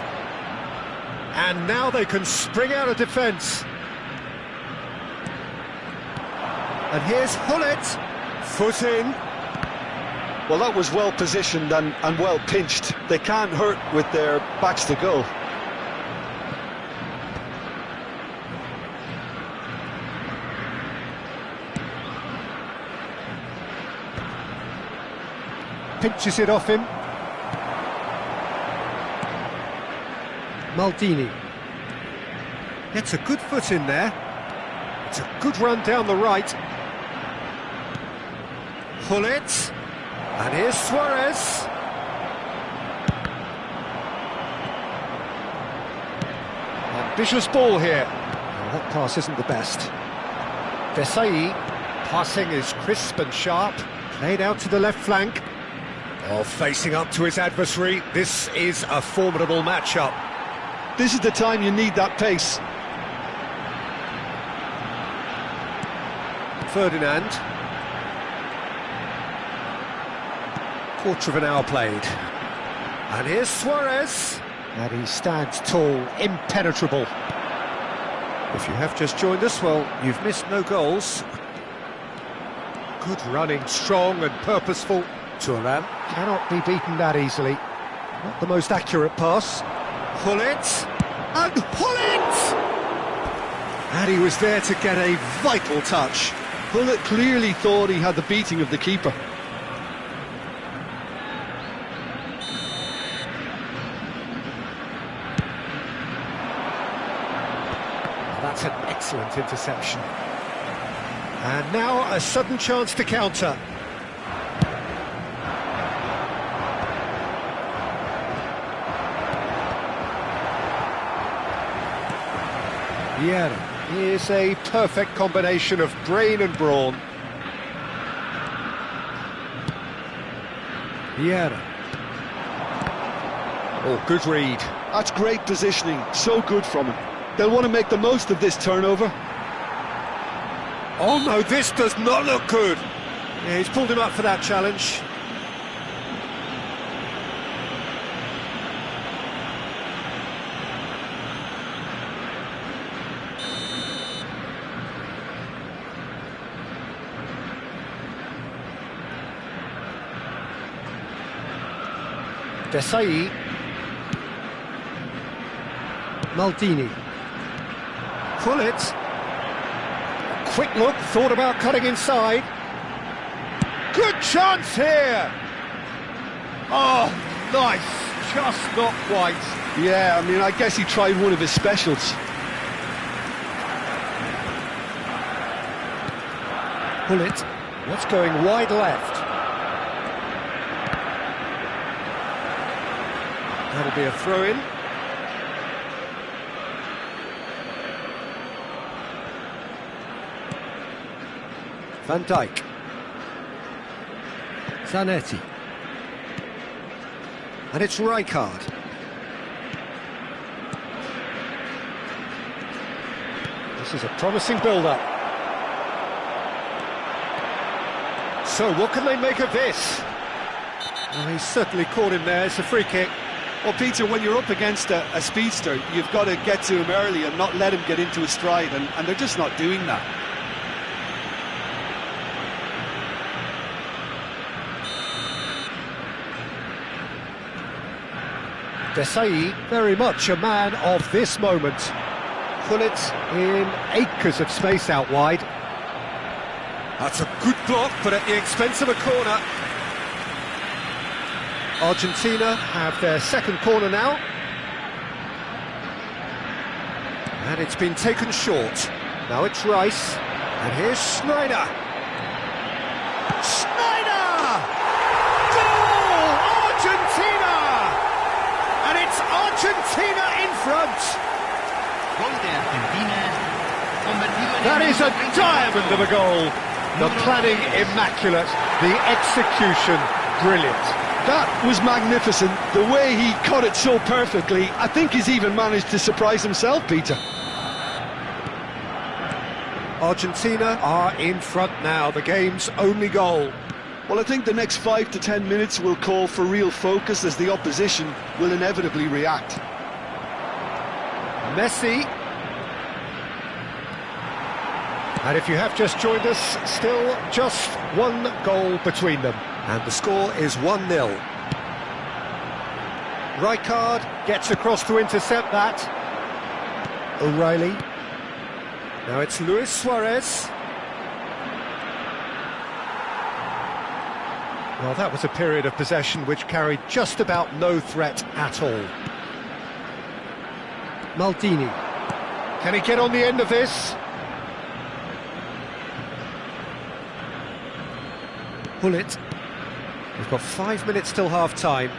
And now they can spring out of defence. And here's Hullet. Foot in. Well, that was well positioned and well pinched. They can't hurt with their backs to goal. Pinches it off him. Maldini gets a good foot in there. It's a good run down the right. Hullet. And here's Suarez. Ambitious ball here. Oh, that pass isn't the best. Desai. Passing is crisp and sharp. Played out to the left flank. Oh, facing up to his adversary, this is a formidable matchup. This is the time you need that pace. Ferdinand. Quarter of an hour played. And here's Suarez. And he stands tall, impenetrable. If you have just joined us, well, you've missed no goals. Good running, strong and purposeful. Thuram cannot be beaten that easily. Not the most accurate pass. Hullet. And Hullet! And he was there to get a vital touch. Hullet clearly thought he had the beating of the keeper. That's an excellent interception. And now a sudden chance to counter. Vieira. Here's a perfect combination of brain and brawn. Vieira. Oh, good read. That's great positioning, so good from him. They'll want to make the most of this turnover. Oh no, this does not look good. Yeah, he's pulled him up for that challenge. Desai. Maldini. Gullit. Quick look, thought about cutting inside. Good chance here! Oh, nice, just not quite. Yeah, I mean, I guess he tried one of his specials. Gullit, what's going wide left? That'll be a throw-in. Van Dijk. Zanetti. And it's Rijkaard. This is a promising build-up. So what can they make of this? Well, he's certainly caught him there. It's a free kick. Well, Peter, when you're up against a speedster, you've got to get to him early and not let him get into his stride, and they're just not doing that. Desai, very much a man of this moment. Gullit in acres of space out wide. That's a good block, but at the expense of a corner. Argentina have their second corner now. And it's been taken short. Now it's Rice. And here's Sneijder. Sneijder! Goal! Argentina! And it's Argentina in front. That is a diamond of a goal. The planning immaculate, the execution brilliant. That was magnificent. The way he cut it so perfectly, I think he's even managed to surprise himself, Peter. Argentina are in front now, the game's only goal. Well, I think the next 5 to 10 minutes will call for real focus as the opposition will inevitably react. Messi. And if you have just joined us, still just one goal between them. And the score is 1-0. Rijkaard gets across to intercept that. O'Reilly. Now it's Luis Suarez. Well, that was a period of possession which carried just about no threat at all. Maldini. Can he get on the end of this? Gullit. We've got 5 minutes till half-time.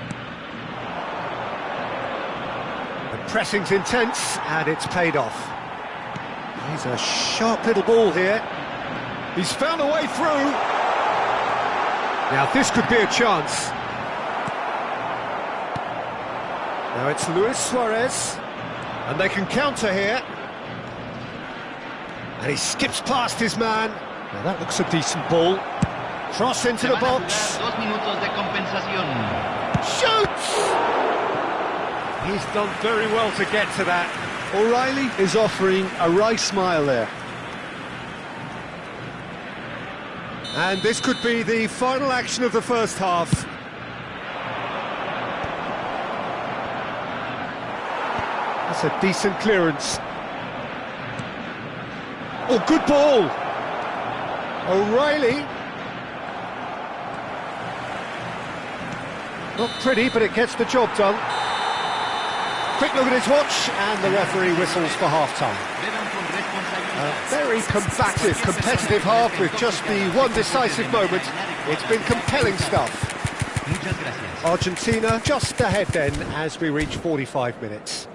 The pressing's intense, and it's paid off. He's a sharp little ball here. He's found a way through. Now this could be a chance. Now it's Luis Suarez. And they can counter here. And he skips past his man. Now that looks a decent ball. Cross into the box. Shoots! He's done very well to get to that. O'Reilly is offering a wry smile there. And this could be the final action of the first half. That's a decent clearance. Oh, good ball! O'Reilly. Not pretty, but it gets the job done. Quick look at his watch, and the referee whistles for half-time. A very combative, competitive half with just the one decisive moment. It's been compelling stuff. Argentina just ahead then as we reach 45 minutes.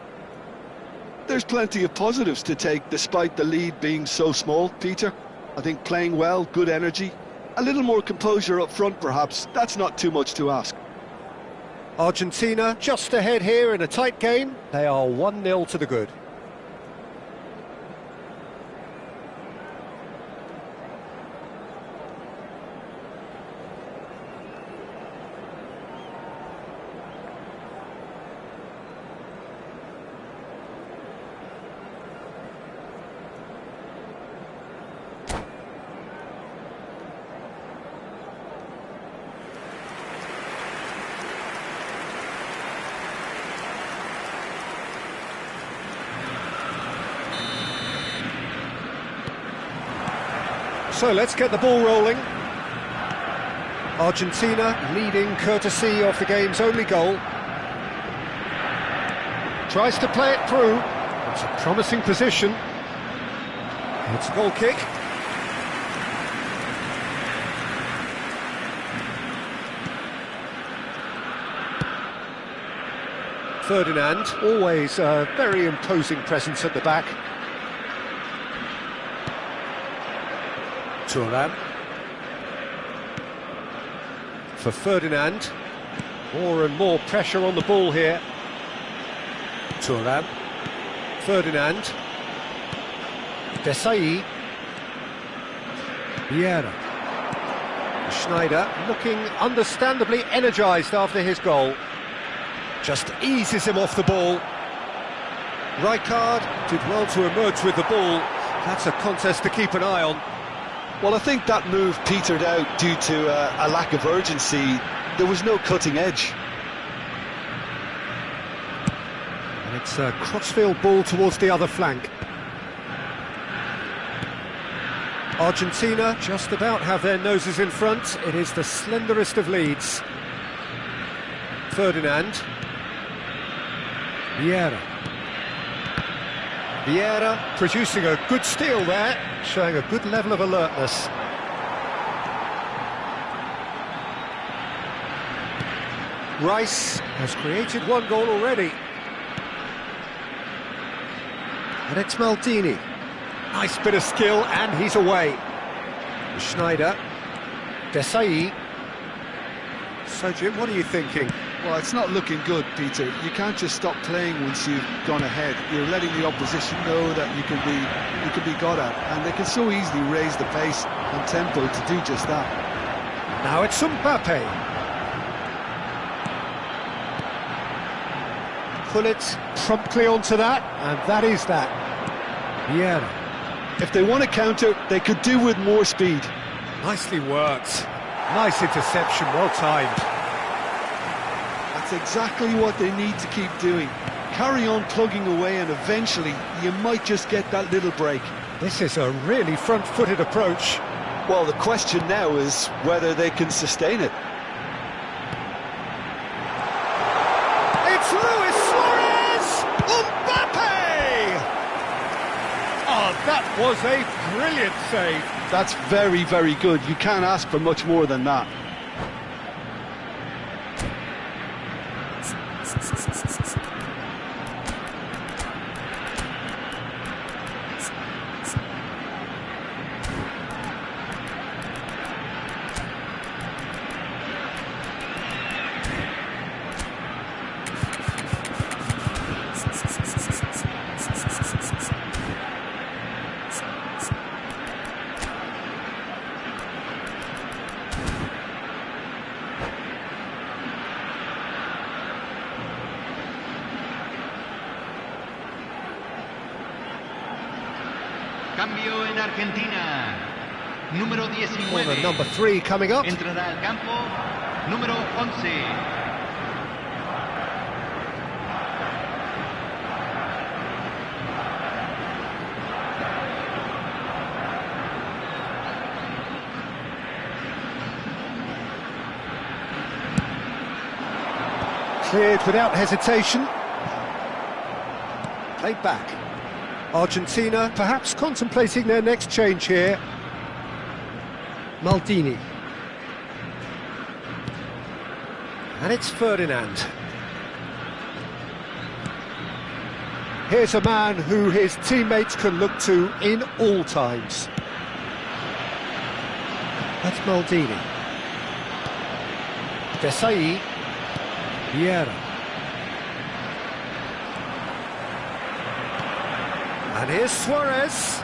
There's plenty of positives to take despite the lead being so small, Peter. I think playing well, good energy, a little more composure up front perhaps, that's not too much to ask. Argentina just ahead here in a tight game. They are 1-0 to the good. So let's get the ball rolling. Argentina leading courtesy of the game's only goal. Tries to play it through. It's a promising position. It's a goal kick. Ferdinand, always a very imposing presence at the back. Thuram. For Ferdinand. More and more pressure on the ball here. Thuram. Ferdinand. Desailly. Vieira. Schneider looking understandably energised after his goal. Just eases him off the ball. Rijkaard did well to emerge with the ball. That's a contest to keep an eye on. Well, I think that move petered out due to a lack of urgency. There was no cutting edge. And it's a crossfield ball towards the other flank. Argentina just about have their noses in front. It is the slenderest of leads. Ferdinand. Vieira. Vieira producing a good steal there, showing a good level of alertness. Rice has created one goal already. And it's Maldini. Nice bit of skill, and he's away. Schneider. Desailly. So, Jim, what are you thinking? Well, it's not looking good, Peter. You can't just stop playing once you've gone ahead. You're letting the opposition know that you can be got at, and they can so easily raise the pace and tempo to do just that. Now it's Mbappe. Pull it promptly onto that, and that is that. Vieira. If they want to counter, they could do with more speed. Nicely worked. Nice interception, well timed. That's exactly what they need to keep doing. Carry on plugging away, and eventually you might just get that little break. This is a really front-footed approach. Well, the question now is whether they can sustain it. It's Luis Suarez! Mbappe! Oh, that was a brilliant save. That's very, very good. You can't ask for much more than that. Cambio en Argentina. Número 19. Corner number 3 coming up. Entrará al campo número 11. Cleared without hesitation. Played back. Argentina perhaps contemplating their next change here. Maldini. And it's Ferdinand. Here's a man who his teammates can look to in all times. That's Maldini. Desai. Vieira. And here's Suarez.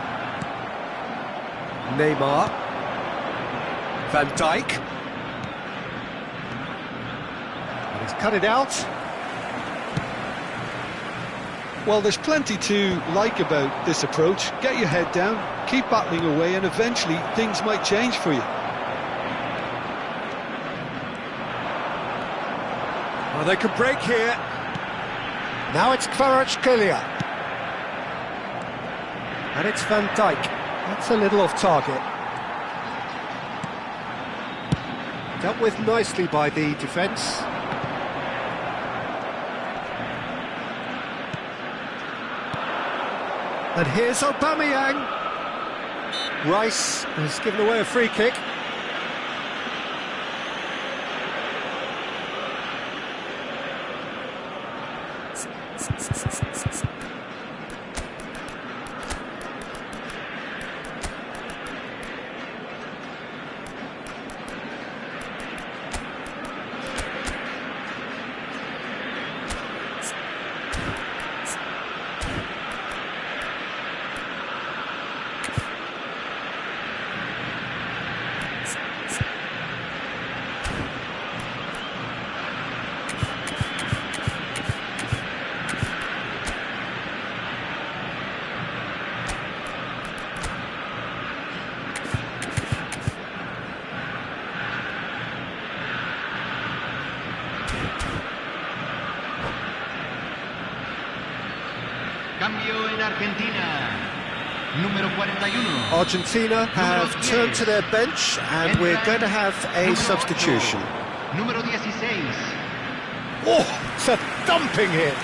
Neymar. Van Dijk. And he's cut it out. Well, there's plenty to like about this approach. Get your head down, keep battling away, and eventually things might change for you. Well, they can break here. Now it's Kvaratskhelia. And it's Van Dijk. That's a little off target. Dealt with nicely by the defence. And here's Aubameyang. Rice has given away a free kick. Cambio en Argentina. Número 41. Argentina have turned to their bench and we're going to have a substitution. Número 16. Oh, it's a thumping hit.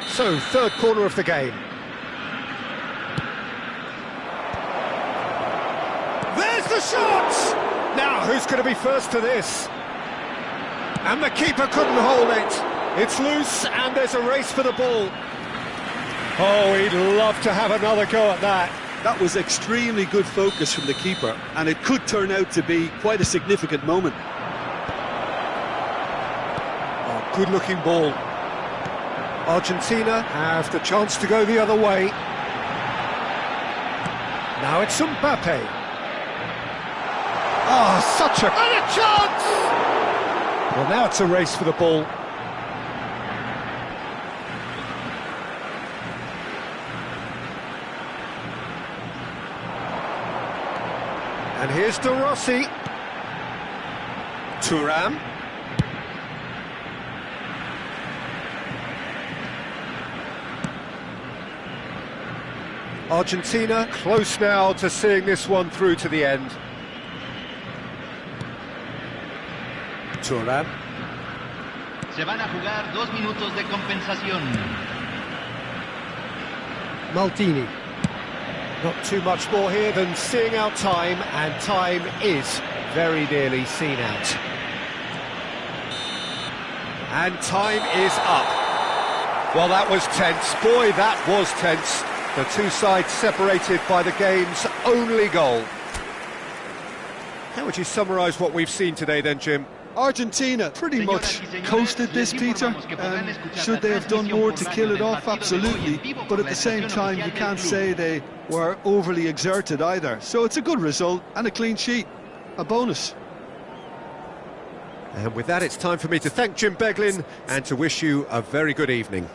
So, third corner of the game. There's the shot! Now, who's going to be first to this? And the keeper couldn't hold it. It's loose and there's a race for the ball. Oh, he'd love to have another go at that. That was extremely good focus from the keeper, and it could turn out to be quite a significant moment. Oh, good-looking ball. Argentina have the chance to go the other way. Now it's Mbappe. Oh, such a chance! Well, now it's a race for the ball. And here's De Rossi. Thuram. Argentina close now to seeing this one through to the end. Thuram. Se van a jugar 2 minutos de compensación. Maldini. Not too much more here than seeing out time, and time is very nearly seen out. And time is up. Well, that was tense. Boy, that was tense. The two sides separated by the game's only goal. How would you summarise what we've seen today then, Jim? Argentina pretty much coasted this, Peter. Should they have done more to kill it off? Absolutely. But at the same time, you can't say they were overly exerted either. So it's a good result and a clean sheet. A bonus. And with that, it's time for me to thank Jim Beglin and to wish you a very good evening.